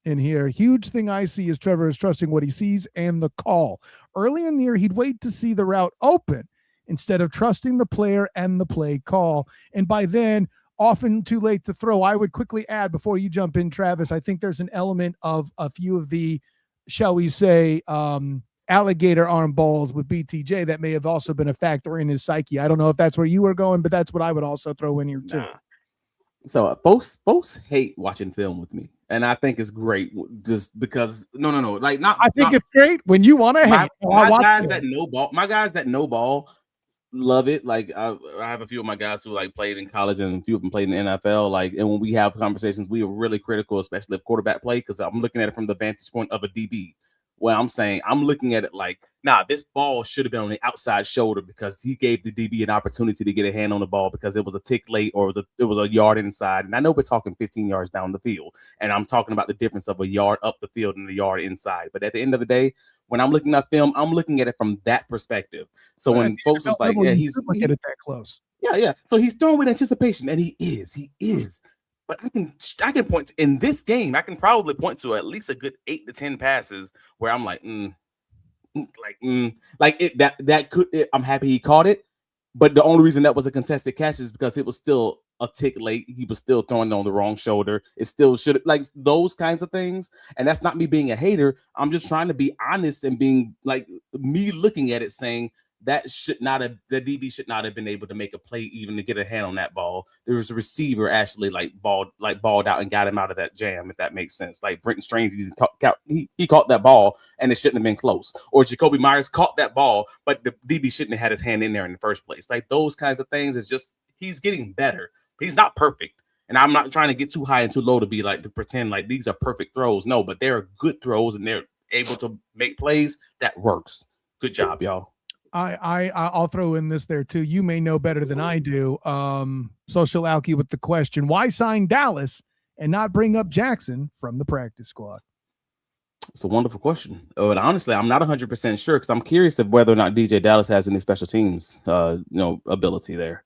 In here, huge thing I see is Trevor is trusting what he sees and the call. Early in the year, he'd wait to see the route open instead of trusting the player and the play call. And by then, often too late to throw. I would quickly add before you jump in, Travis, I think there's an element of a few of the, shall we say, alligator arm balls with BTJ that may have also been a factor in his psyche. I don't know if that's where you were going, but that's what I would also throw in here too. So folks hate watching film with me, and I think it's great just because no, like not. I think it's great when you want to hate. My guys that know ball love it. Like I have a few of my guys who like played in college, and a few of them played in the NFL. Like, and when we have conversations, we are really critical, especially of quarterback play, because I'm looking at it from the vantage point of a DB. Well, I'm saying I'm looking at it like, nah, this ball should have been on the outside shoulder because he gave the DB an opportunity to get a hand on the ball because it was a tick late or it was a yard inside. And I know we're talking 15 yards down the field, and I'm talking about the difference of a yard up the field and a yard inside. But at the end of the day, when I'm looking at film, I'm looking at it from that perspective. So when folks was like, yeah, he's looking at it that close. Yeah. So he's throwing with anticipation, and he is. But I can point to, in this game, I can probably point to at least a good 8 to 10 passes where I'm like, that could. I'm happy he caught it, but the only reason that was a contested catch is because it was still a tick late. He was still throwing on the wrong shoulder. It still should, like, those kinds of things. And that's not me being a hater. I'm just trying to be honest and being like me looking at it saying, the DB should not have been able to make a play even to get a hand on that ball. There was a receiver actually balled out and got him out of that jam, if that makes sense. Like Brenton Strange, he caught that ball and it shouldn't have been close. Or Jacoby Myers caught that ball, but the DB shouldn't have had his hand in there in the first place. Like those kinds of things, is just, he's getting better. He's not perfect. And I'm not trying to get too high and too low to pretend like these are perfect throws. No, but they're good throws and they're able to make plays. That works. Good job, y'all. I'll throw in this there too. You may know better than I do. Social Alky with the question: why sign Dallas and not bring up Jackson from the practice squad? It's a wonderful question. But honestly, I'm not 100% sure because I'm curious of whether or not DJ Dallas has any special teams, ability there.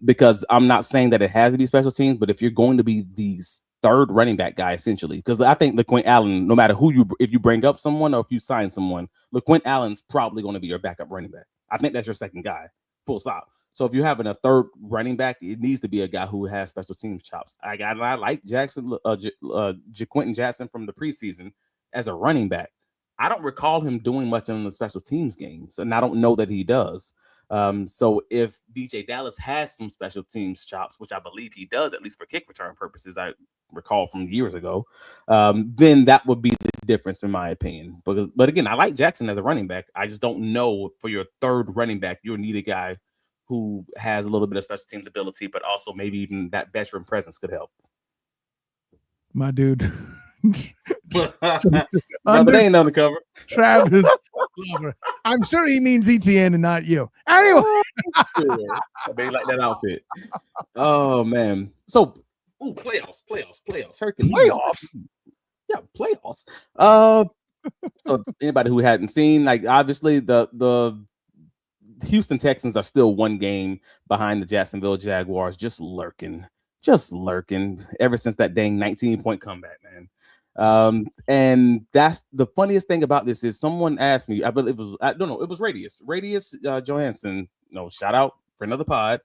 Because I'm not saying that it has to be special teams, but if you're going to be the third running back guy, essentially, because I think LaQuint Allen, no matter if you bring up someone or if you sign someone, LaQuint Allen's probably going to be your backup running back. I think that's your second guy, full stop. So if you're having a third running back, it needs to be a guy who has special teams chops. I like Jaquinton Jackson from the preseason as a running back. I don't recall him doing much on the special teams games, and I don't know that he does. So if DJ Dallas has some special teams chops, which I believe he does, at least for kick return purposes, I recall from years ago, then that would be the difference in my opinion. But again, I like Jackson as a running back. I just don't know, for your third running back, you'll need a guy who has a little bit of special teams ability, but also maybe even that veteran presence could help. My dude. But they ain't on the cover. Travis Glover. I'm sure he means ETN and not you. Anyway, I mean, like that outfit. Oh man. So, playoffs. Hercules. Playoffs. Yeah, playoffs. So anybody who hadn't seen, like, obviously the Houston Texans are still one game behind the Jacksonville Jaguars, just lurking ever since that dang 19-point comeback, man. And that's the funniest thing about this is someone asked me, I believe it was Radius Johansson, shout out for another pod,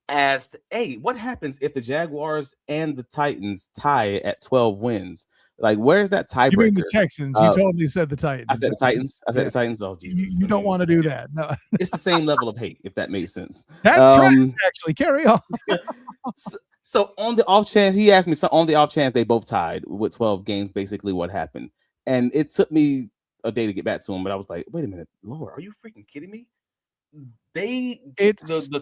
asked, hey, what happens if the Jaguars and the Titans tie at 12 wins? Like, where's that tiebreaker? You mean the Texans? You totally said the Titans. I said the Titans. The Titans. Oh, Jesus. You don't want to do that. No. It's the same level of hate, if that makes sense. That's right, actually. Carry on. So on the off chance, he asked me, so on the off chance they both tied with 12 games, basically what happened. And it took me a day to get back to him, but I was like, wait a minute, Lord, are you freaking kidding me? The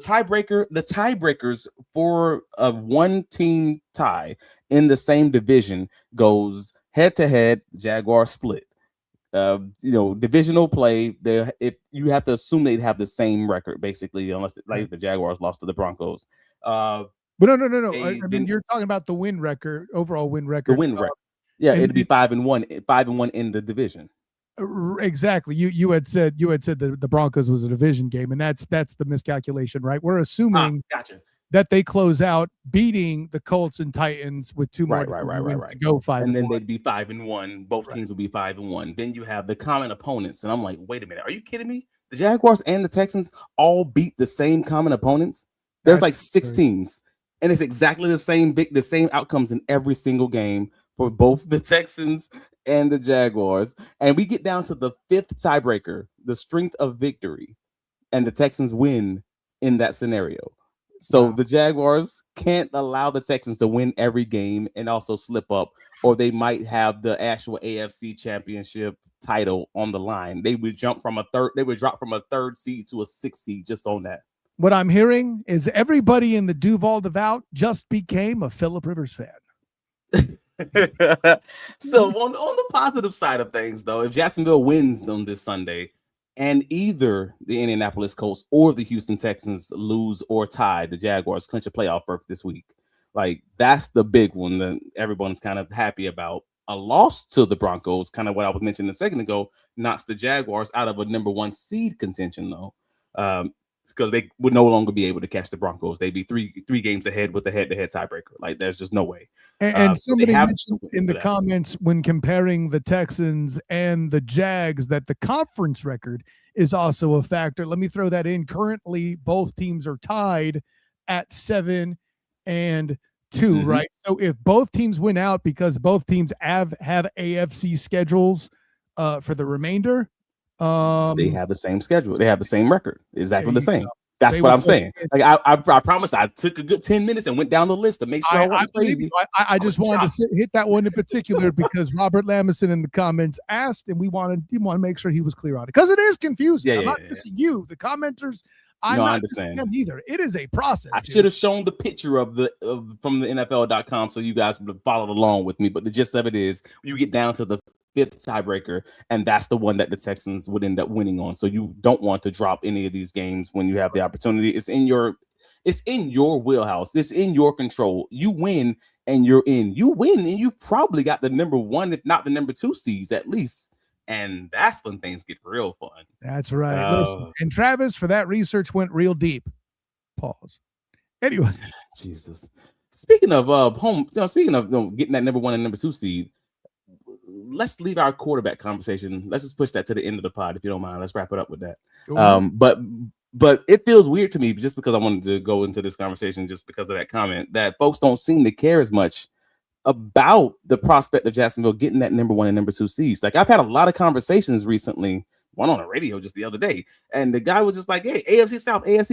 tiebreakers for a one team tie in the same division goes head to head. Jaguar split. Divisional play. If you have to assume they'd have the same record, basically, unless the Jaguars lost to the Broncos. But no. I mean, you're talking about the win record, overall win record. The win record. Yeah, it'd be 5-1, 5-1 in the division. Exactly. You had said the Broncos was a division game, and that's the miscalculation, right? We're assuming. Gotcha. that they close out beating the Colts and Titans with two more Right. to go 5 and then 1. they'd be 5-1. Both teams would be 5-1. Then you have the common opponents, and I'm like, wait a minute, are you kidding me? The Jaguars and the Texans all beat the same common opponents. There's like 6 teams, and it's exactly the same outcomes in every single game for both the Texans and the Jaguars. And we get down to the 5th tiebreaker, the strength of victory, and the Texans win in that scenario. So the Jaguars can't allow the Texans to win every game and also slip up, or they might have the actual AFC championship title on the line. They would drop from a 3rd seed to a 6th seed just on that. What I'm hearing is everybody in the Duval devout just became a Phillip Rivers fan. So on the positive side of things, though, if Jacksonville wins on this Sunday, and either the Indianapolis Colts or the Houston Texans lose or tie, the Jaguars clinch a playoff berth this week. Like, that's the big one that everyone's kind of happy about. A loss to the Broncos, kind of what I was mentioning a second ago, knocks the Jaguars out of a number 1 seed contention, though, because they would no longer be able to catch the Broncos. They'd be three games ahead with a head-to-head tiebreaker. Like, there's just no way. And somebody mentioned in the comments when comparing the Texans and the Jags that the conference record is also a factor. Let me throw that in. Currently, both teams are tied at 7-2, right? So if both teams win out, because both teams have AFC schedules for the remainder, they have the same schedule. They have the same record. Exactly the same. That's what I'm saying. Like I promise I took a good 10 minutes and went down the list to make sure I wasn't crazy. I just wanted to hit that one in particular because Robert Lamison in the comments asked, and we want to make sure he was clear on it because it is confusing. I'm not dissing you, the commenters. I'm not understand them either. It is a process. I should have shown the picture from the NFL.com so you guys would have followed along with me. But the gist of it is, you get down to the 5th tiebreaker, and that's the one that the Texans would end up winning on. So you don't want to drop any of these games when you have the opportunity. It's in your wheelhouse. It's in your control. You win and you're in. You win and you probably got the number 1, if not the number 2 seeds at least. And that's when things get real fun. That's right. Listen, and Travis, for that research, went real deep. Pause. Anyway, Jesus. Speaking of getting that number 1 and number 2 seed, let's leave our quarterback conversation. Let's just push that to the end of the pod, if you don't mind. Let's wrap it up with that. But it feels weird to me, just because I wanted to go into this conversation, just because of that comment, that folks don't seem to care as much about the prospect of Jacksonville getting that number 1 and number 2 seeds. Like, I've had a lot of conversations recently, one on the radio just the other day, and the guy was just like, hey, AFC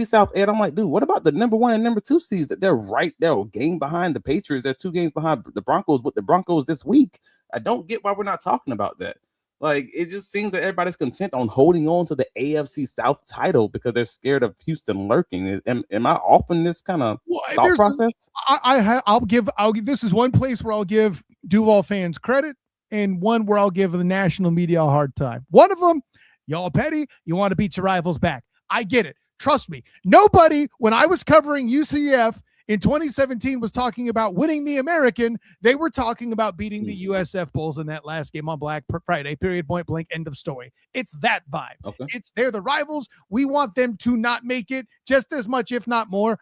South. And I'm like, dude, what about the number 1 and number 2 seeds that they're right there, a game behind the Patriots? They're 2 games behind the Broncos with the Broncos this week. I don't get why we're not talking about that. Like, it just seems that everybody's content on holding on to the AFC South title because they're scared of Houston lurking. Am I off in this kind of thought process? I'll give. This is one place where I'll give Duval fans credit, and one where I'll give the national media a hard time. One of them, y'all petty. You want to beat your rivals back. I get it. Trust me. Nobody, when I was covering UCF in 2017, was talking about winning the American. They were talking about beating the USF Bulls in that last game on Black Friday, period, point blank, end of story. It's that vibe. Okay. They're the rivals. We want them to not make it just as much, if not more,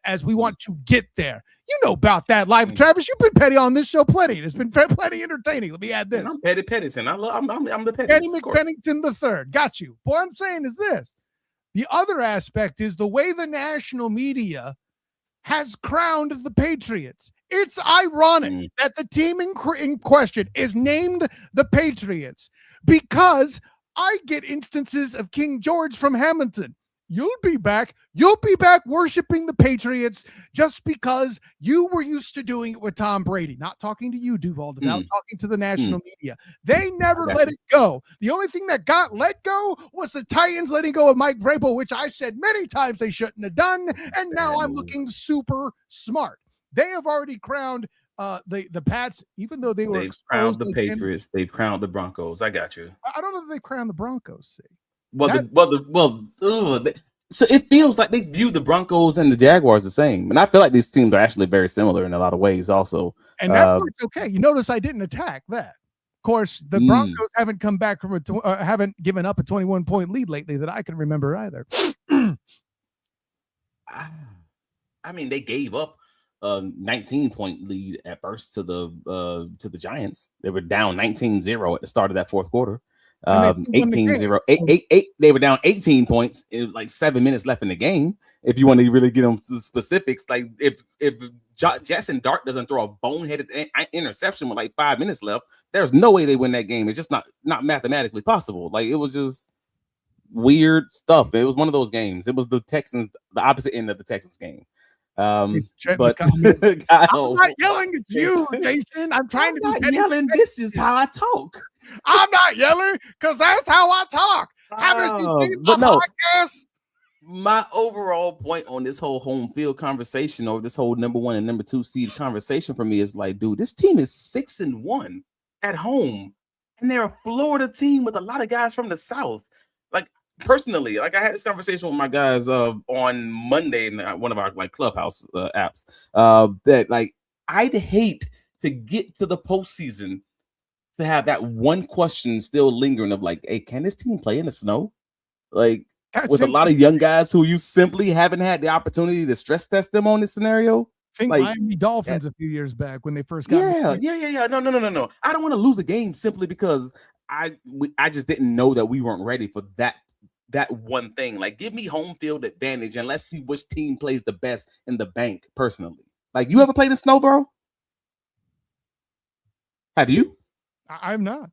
as we want to get there. You know about that live. Travis, you've been petty on this show plenty. It's been plenty entertaining. Let me add this. And I'm Petty Pennington. I'm the Petty. Petty McPennington the third. Got you. What I'm saying is this. The other aspect is the way the national media has crowned the Patriots. It's ironic that the team in question is named the Patriots, because I get instances of King George from Hamilton. You'll be back worshiping the Patriots just because you were used to doing it with Tom Brady. Not talking to you, Duval, talking to the national media. They never let it go. The only thing that got let go was the Titans letting go of Mike Vrabel, which I said many times they shouldn't have done. And now I'm looking super smart. They have already crowned the Pats, even though they've crowned the Patriots. They've crowned the Broncos. I got you. I don't know if they crowned the Broncos. See. So it feels like they view the Broncos and the Jaguars the same, and I feel like these teams are actually very similar in a lot of ways, also. And that part's okay. You notice I didn't attack that. Of course, the Broncos haven't come back from haven't given up a 21-point lead lately that I can remember either. I mean, they gave up a 19-point lead at first to the Giants. They were down 19-0 at the start of that fourth quarter. 18-0, 8, they were down 18 points in like 7 minutes left in the game. If you want to really get them to specifics, like if Jackson Dart doesn't throw a boneheaded interception with like 5 minutes left, there's no way they win that game. It's just not mathematically possible. Like, it was just weird stuff. It was one of those games. It was the Texans, the opposite end of the Texans game. But I'm not yelling at you, Jason. I'm trying to be yelling. This is how I talk. I'm not yelling because that's how I talk. Haven't you seen my podcast? My overall point on this whole home field conversation, or this whole number 1 and number 2 seed conversation for me, is like, dude, this team is 6-1 at home, and they're a Florida team with a lot of guys from the South. Like, personally, like, I had this conversation with my guys on Monday in one of our like Clubhouse apps that like I'd hate to get to the postseason to have that one question still lingering of like, hey, can this team play in the snow? Like, with a lot of young guys who you simply haven't had the opportunity to stress test them on this scenario. Think like, Miami Dolphins a few years back when they first got No. I don't want to lose a game simply because I just didn't know that we weren't ready for that one thing. Like, give me home field advantage and let's see which team plays the best in the bank. Personally, like, you ever played in snow, bro? Have you? I'm not.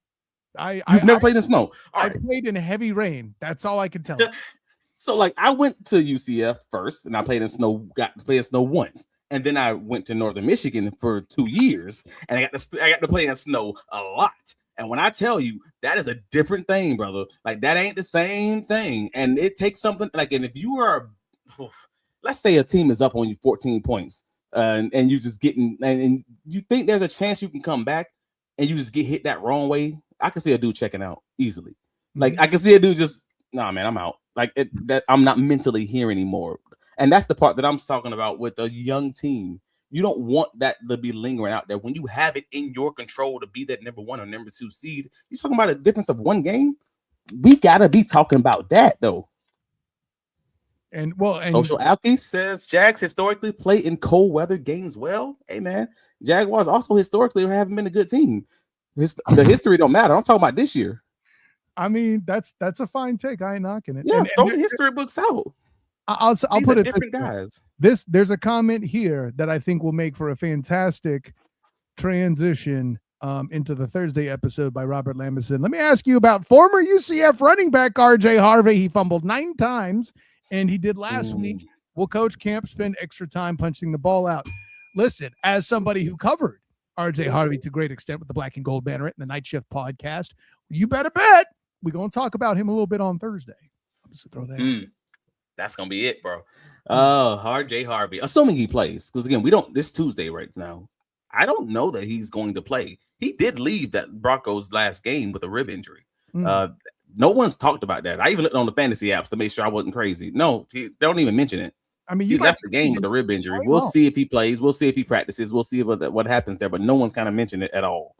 I've never played in snow. I played in heavy rain. That's all I can tell you. So, like, I went to UCF first, and I played in snow. Got to play in snow once, and then I went to Northern Michigan for 2 years, and I got to play in snow a lot. And when I tell you, that is a different thing, brother. Like, that ain't the same thing, and it takes something. Like, and if you are, let's say a team is up on you 14 points, and you just getting, and you think there's a chance you can come back, and you just get hit that wrong way. I can see a dude checking out easily. Like, I can see a dude just, nah, man, I'm out. Like, that I'm not mentally here anymore. And that's the part that I'm talking about with a young team. You don't want that to be lingering out there. When you have it in your control to be that number 1 or number 2 seed, you're talking about a difference of one game. We got to be talking about that, though. And Social Alky says Jags historically play in cold weather games well. Hey, man, Jaguars also historically haven't been a good team. The history don't matter. I'm talking about this year. I mean, that's a fine take. I ain't knocking it. Yeah, throw the history books out. I'll put it different guys. There's a comment here that I think will make for a fantastic transition into the Thursday episode by Robert Lambison. Let me ask you about former UCF running back RJ Harvey. He fumbled 9 times, and he did last week. Will Coach Camp spend extra time punching the ball out? Listen, as somebody who covered RJ Harvey to a great extent with the Black and Gold Banneret and the Night Shift podcast, you better bet we're going to talk about him a little bit on Thursday. I'm just going to throw that That's going to be it, bro. RJ Harvey, assuming he plays, because again, this Tuesday right now. I don't know that he's going to play. He did leave that Broncos last game with a rib injury. No one's talked about that. I even looked on the fantasy apps to make sure I wasn't crazy. No, they don't even mention it. I mean, he left the game with a rib injury. We'll see if he plays. We'll see if he practices. We'll see what happens there. But no one's kind of mentioned it at all.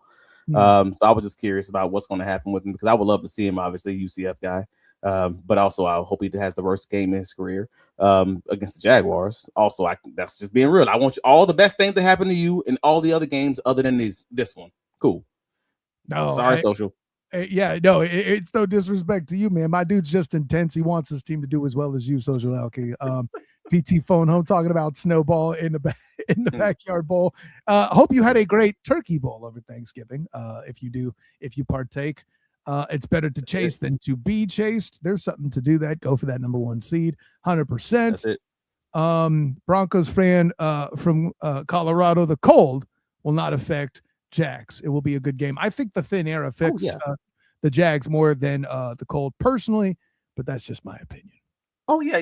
So I was just curious about what's going to happen with him, because I would love to see him, obviously, UCF guy. But also, I hope he has the worst game in his career against the Jaguars. Also, that's just being real. I want all the best things to happen to you in all the other games other than this one. Cool. No, sorry, Social. Yeah, no, it's no disrespect to you, man. My dude's just intense. He wants his team to do as well as you, Social Alky. PT phone home talking about snowball in the backyard bowl. Hope you had a great turkey bowl over Thanksgiving. If you partake, it's better to chase than to be chased. There's something to do that. Go for that number 1 seed, 100%. That's it. Broncos fan from Colorado. The cold will not affect Jags. It will be a good game. I think the thin air affects the Jags more than the cold personally, but that's just my opinion. Oh, yeah.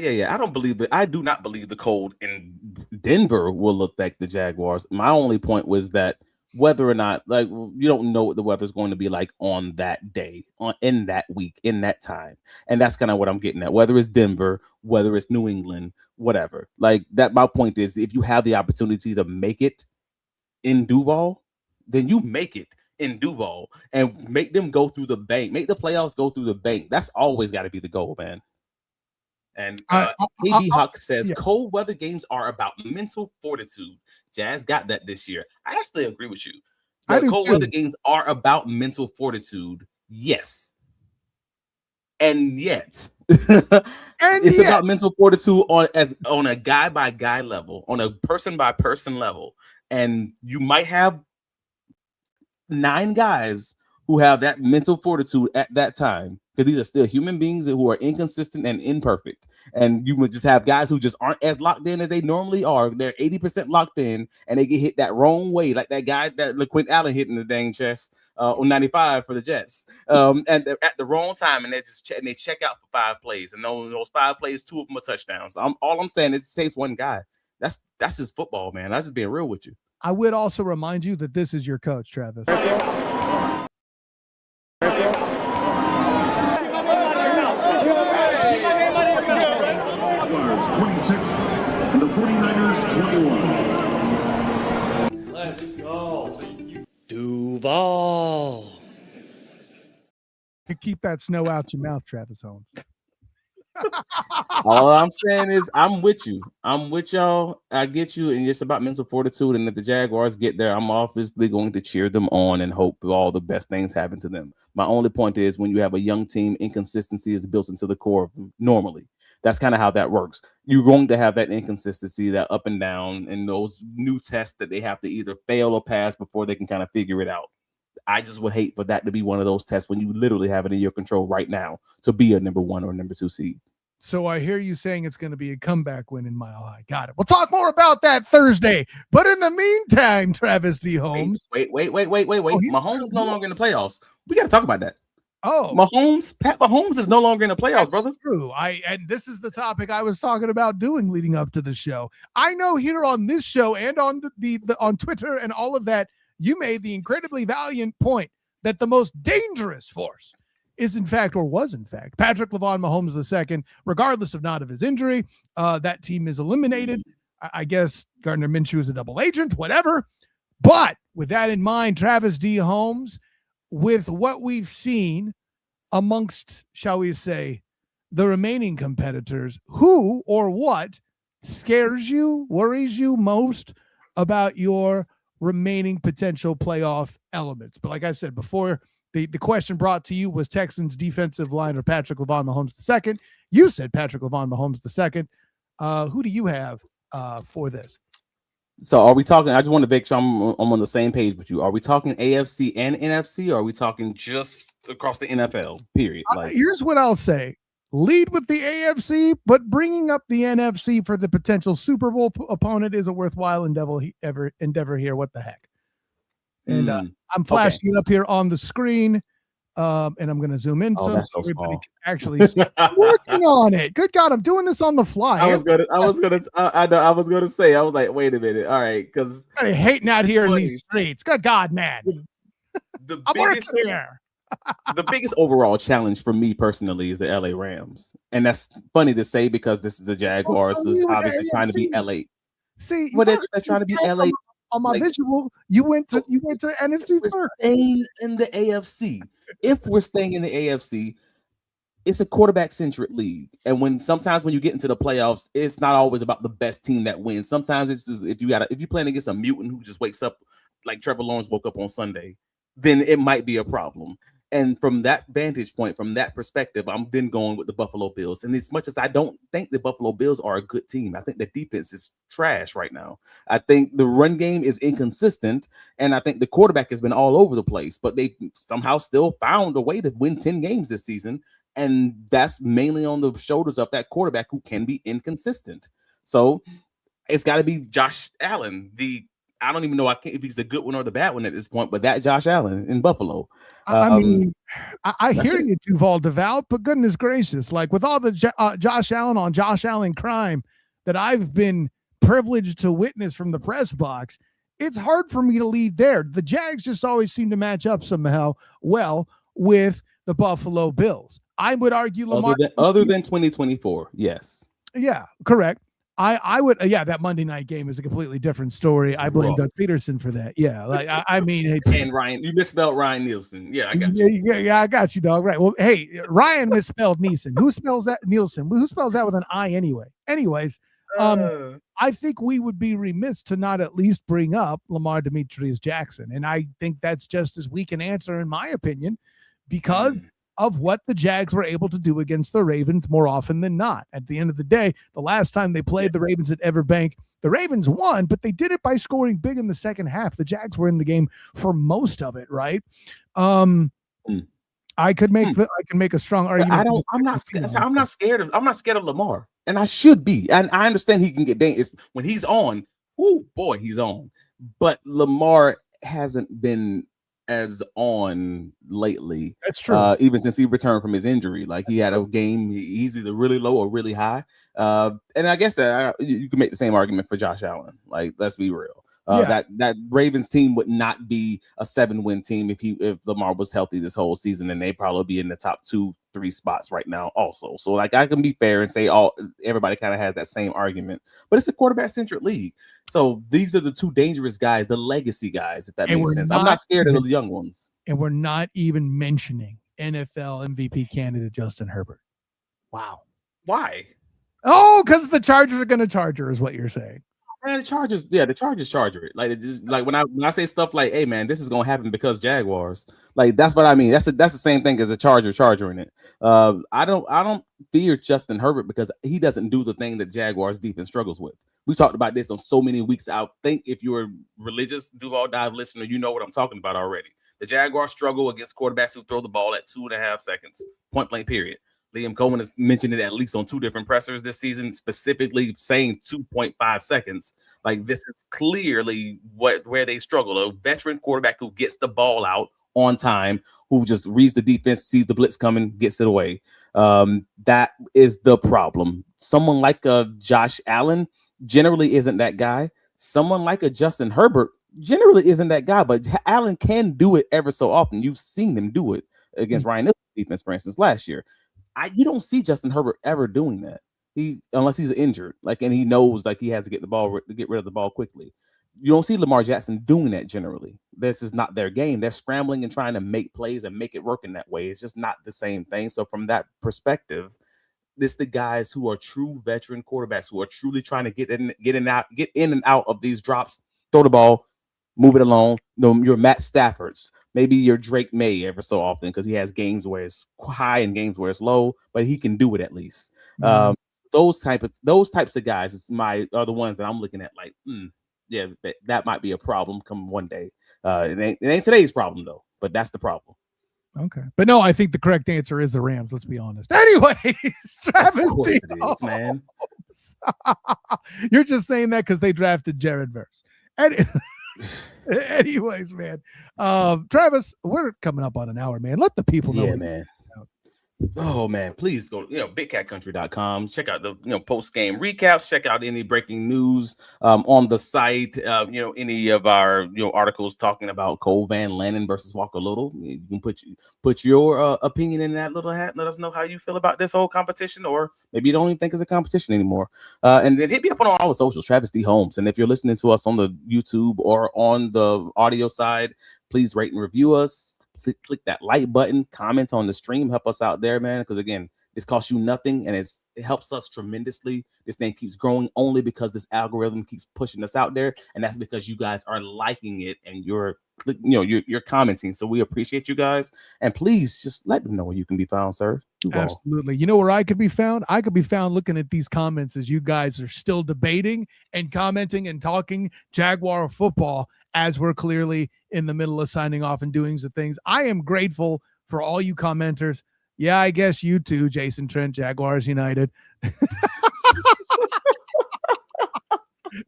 I do not believe the cold in Denver will affect the Jaguars. My only point was that whether or not, like, you don't know what the weather's going to be like on that day, in that week, in that time. And that's kind of what I'm getting at. Whether it's Denver, whether it's New England, whatever. Like, that, my point is, if you have the opportunity to make it in Duval, then you make it in Duval and make them go through the bank. Make the playoffs go through the bank. That's always got to be the goal, man. And KD Huck says cold weather games are about mental fortitude. Jazz got that this year. I actually agree with you. The cold weather games are about mental fortitude. Yes. And yet, it's about mental fortitude on a guy by guy level, on a person by person level. And you might have 9 guys who have that mental fortitude at that time, because these are still human beings who are inconsistent and imperfect. And you would just have guys who just aren't as locked in as they normally are. They're 80% locked in, and they get hit that wrong way, like that guy that LaQuint Allen hit in the dang chest on 95 for the Jets, and at the wrong time, and they check out for 5 plays, and those 5 plays, 2 of them are touchdowns. All I'm saying is it takes one guy. That's just football, man. I'm just being real with you. I would also remind you that this is your coach, Travis. 26 and the 49ers 21. Let's go. Duval. To keep that snow out your mouth, Travis Holmes. All I'm saying is I'm with you. I'm with y'all. I get you. And it's about mental fortitude. And if the Jaguars get there, I'm obviously going to cheer them on and hope all the best things happen to them. My only point is when you have a young team, inconsistency is built into the core normally. That's kind of how that works. You're going to have that inconsistency, that up and down, and those new tests that they have to either fail or pass before they can kind of figure it out. I just would hate for that to be one of those tests when you literally have it in your control right now to be a number 1 or number 2 seed. So I hear you saying it's going to be a comeback win in Mile High. Got it. We'll talk more about that Thursday. But in the meantime, Travis D. Holmes. Wait. Mahomes is no longer in the playoffs. We got to talk about that. Oh, Pat Mahomes is no longer in the playoffs, brother. True. And this is the topic I was talking about doing leading up to the show. I know here on this show and on the on Twitter and all of that, you made the incredibly valiant point that the most dangerous force is in fact, or was in fact, Patrick LaVon Mahomes II, regardless of not of his injury. That team is eliminated. I guess Gardner Minshew is a double agent, whatever. But with that in mind, Travis D. Holmes, with what we've seen amongst, shall we say, the remaining competitors, who or what scares you, worries you most about your remaining potential playoff elements? But like I said before, the question brought to you was Texans defensive line or Patrick LaVon Mahomes II. You said Patrick LaVon Mahomes II. Who do you have for this? So are we talking, I just want to make sure I'm on the same page with you. Are we talking AFC and NFC, or are we talking just across the NFL, period? Here's what I'll say. Lead with the AFC, but bringing up the NFC for the potential Super Bowl opponent is a worthwhile endeavor here. What the heck? And I'm flashing it up here on the screen, and I'm going to zoom in so everybody can actually start working on it. Good God, I'm doing this on the fly. I was gonna say, I was like, wait a minute, all right, because hating out here in these streets. Good God, man, the biggest overall challenge for me personally is the LA Rams, and that's funny to say because this is the Jaguars, so it's obviously trying to be LA. See, they're trying to be LA. On my visual, you went to NFC first. Staying in the AFC. If we're staying in the AFC, it's a quarterback-centric league, and sometimes when you get into the playoffs, it's not always about the best team that wins. Sometimes it's just if you're playing against a mutant who just wakes up like Trevor Lawrence woke up on Sunday, then it might be a problem. And from that vantage point, from that perspective, I'm then going with the Buffalo Bills. And as much as I don't think the Buffalo Bills are a good team, I think the defense is trash right now. I think the run game is inconsistent, and I think the quarterback has been all over the place, but they somehow still found a way to win 10 games this season. And that's mainly on the shoulders of that quarterback who can be inconsistent. So it's got to be Josh Allen, I don't even know if he's the good one or the bad one at this point, but that Josh Allen in Buffalo. I mean, I hear you, Duval, but goodness gracious, like with all the Josh Allen on Josh Allen crime that I've been privileged to witness from the press box, it's hard for me to lead there. The Jags just always seem to match up somehow well with the Buffalo Bills. I would argue Lamar. Other than 2024, yes. Yeah, correct. I would, that Monday night game is a completely different story. I blame Doug Peterson for that. Yeah, like I mean, and Ryan, you misspelled Ryan Nielsen. Yeah, I got you. Yeah, I got you, dog. Right. Well, hey, Ryan misspelled Neeson. Who spells that? Nielsen. Who spells that with an I anyway? Anyways, I think we would be remiss to not at least bring up Lamar Demetrius Jackson, and I think that's just as weak an answer, in my opinion, because of what the Jags were able to do against the Ravens more often than not. At the end of the day, the last time they played the Ravens at Everbank, the Ravens won, but they did it by scoring big in the second half. The Jags were in the game for most of it, right? I could make a strong argument. I'm not scared of Lamar, and I should be. And I understand he can get dangerous when he's on. Oh boy, he's on. But Lamar hasn't been as on lately. That's true. Even since he returned from his injury, like he had a game, he's either really low or really high. And I guess that you can make the same argument for Josh Allen. Like, let's be real. That Ravens team would not be a 7-win team if Lamar was healthy this whole season, and they probably be in the top 2-3 spots right now also. So like, I can be fair and say everybody kind of has that same argument, but it's a quarterback centric league. So these are the two dangerous guys, the legacy guys, if that makes sense. I'm not scared of the young ones. And we're not even mentioning NFL MVP candidate Justin Herbert. Wow. Why? Oh, because the Chargers are going to charge her, is what you're saying. Man, the Chargers charger it. Like when I say stuff like, "Hey, man, this is gonna happen because Jaguars." Like, that's what I mean. That's the same thing as a charging it. I don't fear Justin Herbert because he doesn't do the thing that Jaguars defense struggles with. We talked about this on so many weeks out. Think if you're a religious Duval Dive listener, you know what I'm talking about already. The Jaguars struggle against quarterbacks who throw the ball at 2.5 seconds, point blank period. Liam Coen has mentioned it at least on 2 different pressers this season, specifically saying 2.5 seconds. Like, this is clearly where they struggle. A veteran quarterback who gets the ball out on time, who just reads the defense, sees the blitz coming, gets it away. That is the problem. Someone like a Josh Allen generally isn't that guy. Someone like a Justin Herbert generally isn't that guy, but Allen can do it ever so often. You've seen him do it against Ryan Nelson's defense, for instance, last year. You don't see Justin Herbert ever doing that. Unless he's injured, and he knows he has to get rid of the ball quickly. You don't see Lamar Jackson doing that generally. This is not their game. They're scrambling and trying to make plays and make it work in that way. It's just not the same thing. So from that perspective, it's the guys who are true veteran quarterbacks who are truly trying to get in and out of these drops, throw the ball, move it along. Your Matt Staffords, maybe your Drake May ever so often, because he has games where it's high and games where it's low, but he can do it at least. Those types of guys are the ones that I'm looking at. Like, that might be a problem come one day. It ain't today's problem though, but that's the problem. Okay, but no, I think the correct answer is the Rams. Let's be honest. Anyways, Travis, it is, man. You're just saying that because they drafted Jared Verse. Anyways, man. Travis, we're coming up on an hour, man. Let the people know. Yeah, man. Oh man, please go bigcatcountry.com. Check out the post-game recaps, check out any breaking news on the site, any of our articles talking about Cole Van-Lanen versus Walker Little. You can put your opinion in that little hat. Let us know how you feel about this whole competition, or maybe you don't even think it's a competition anymore. And then hit me up on all the socials, Travis D. Holmes. And if you're listening to us on the YouTube or on the audio side, please rate and review us. Click that like button, comment on the stream, help us out there, man, because again, this costs you nothing and it helps us tremendously. This thing keeps growing only because this algorithm keeps pushing us out there, and that's because you guys are liking it and you're commenting. So we appreciate you guys, and please just let them know where you can be found, sir. Duval. Absolutely. You know where I could be found? I could be found looking at these comments as you guys are still debating and commenting and talking Jaguar football as we're clearly in the middle of signing off and doing some things. I am grateful for all you commenters. Yeah, I guess you too, Jason Trent, Jaguars United.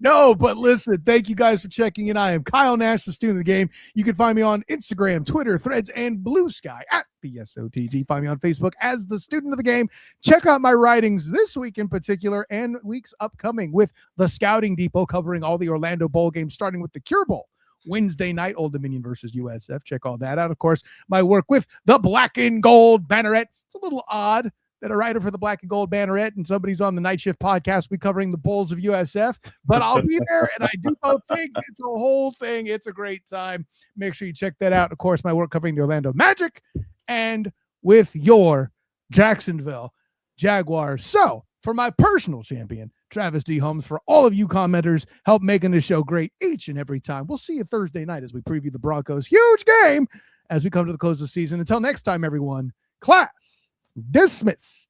No, but listen, thank you guys for checking in. I am Kyle Nash, the student of the game. You can find me on Instagram, Twitter, Threads, and Blue Sky at the SOTG. Find me on Facebook as the student of the game. Check out my writings this week in particular and weeks upcoming with the Scouting Depot, covering all the Orlando Bowl games, starting with the Cure Bowl Wednesday night, Old Dominion versus USF. Check all that out. Of course, my work with the Black and Gold Banneret. It's a little odd that a writer for the Black and Gold Banneret and somebody's on the Night Shift podcast. We covering the Bulls of USF, but I'll be there and I do both things. It's a whole thing. It's a great time. Make sure you check that out. Of course, my work covering the Orlando Magic and with your Jacksonville Jaguars. So for my personal champion, Travis D. Holmes, for all of you commenters, help making this show great each and every time. We'll see you Thursday night as we preview the Broncos' huge game as we come to the close of the season. Until next time, everyone, class dismissed.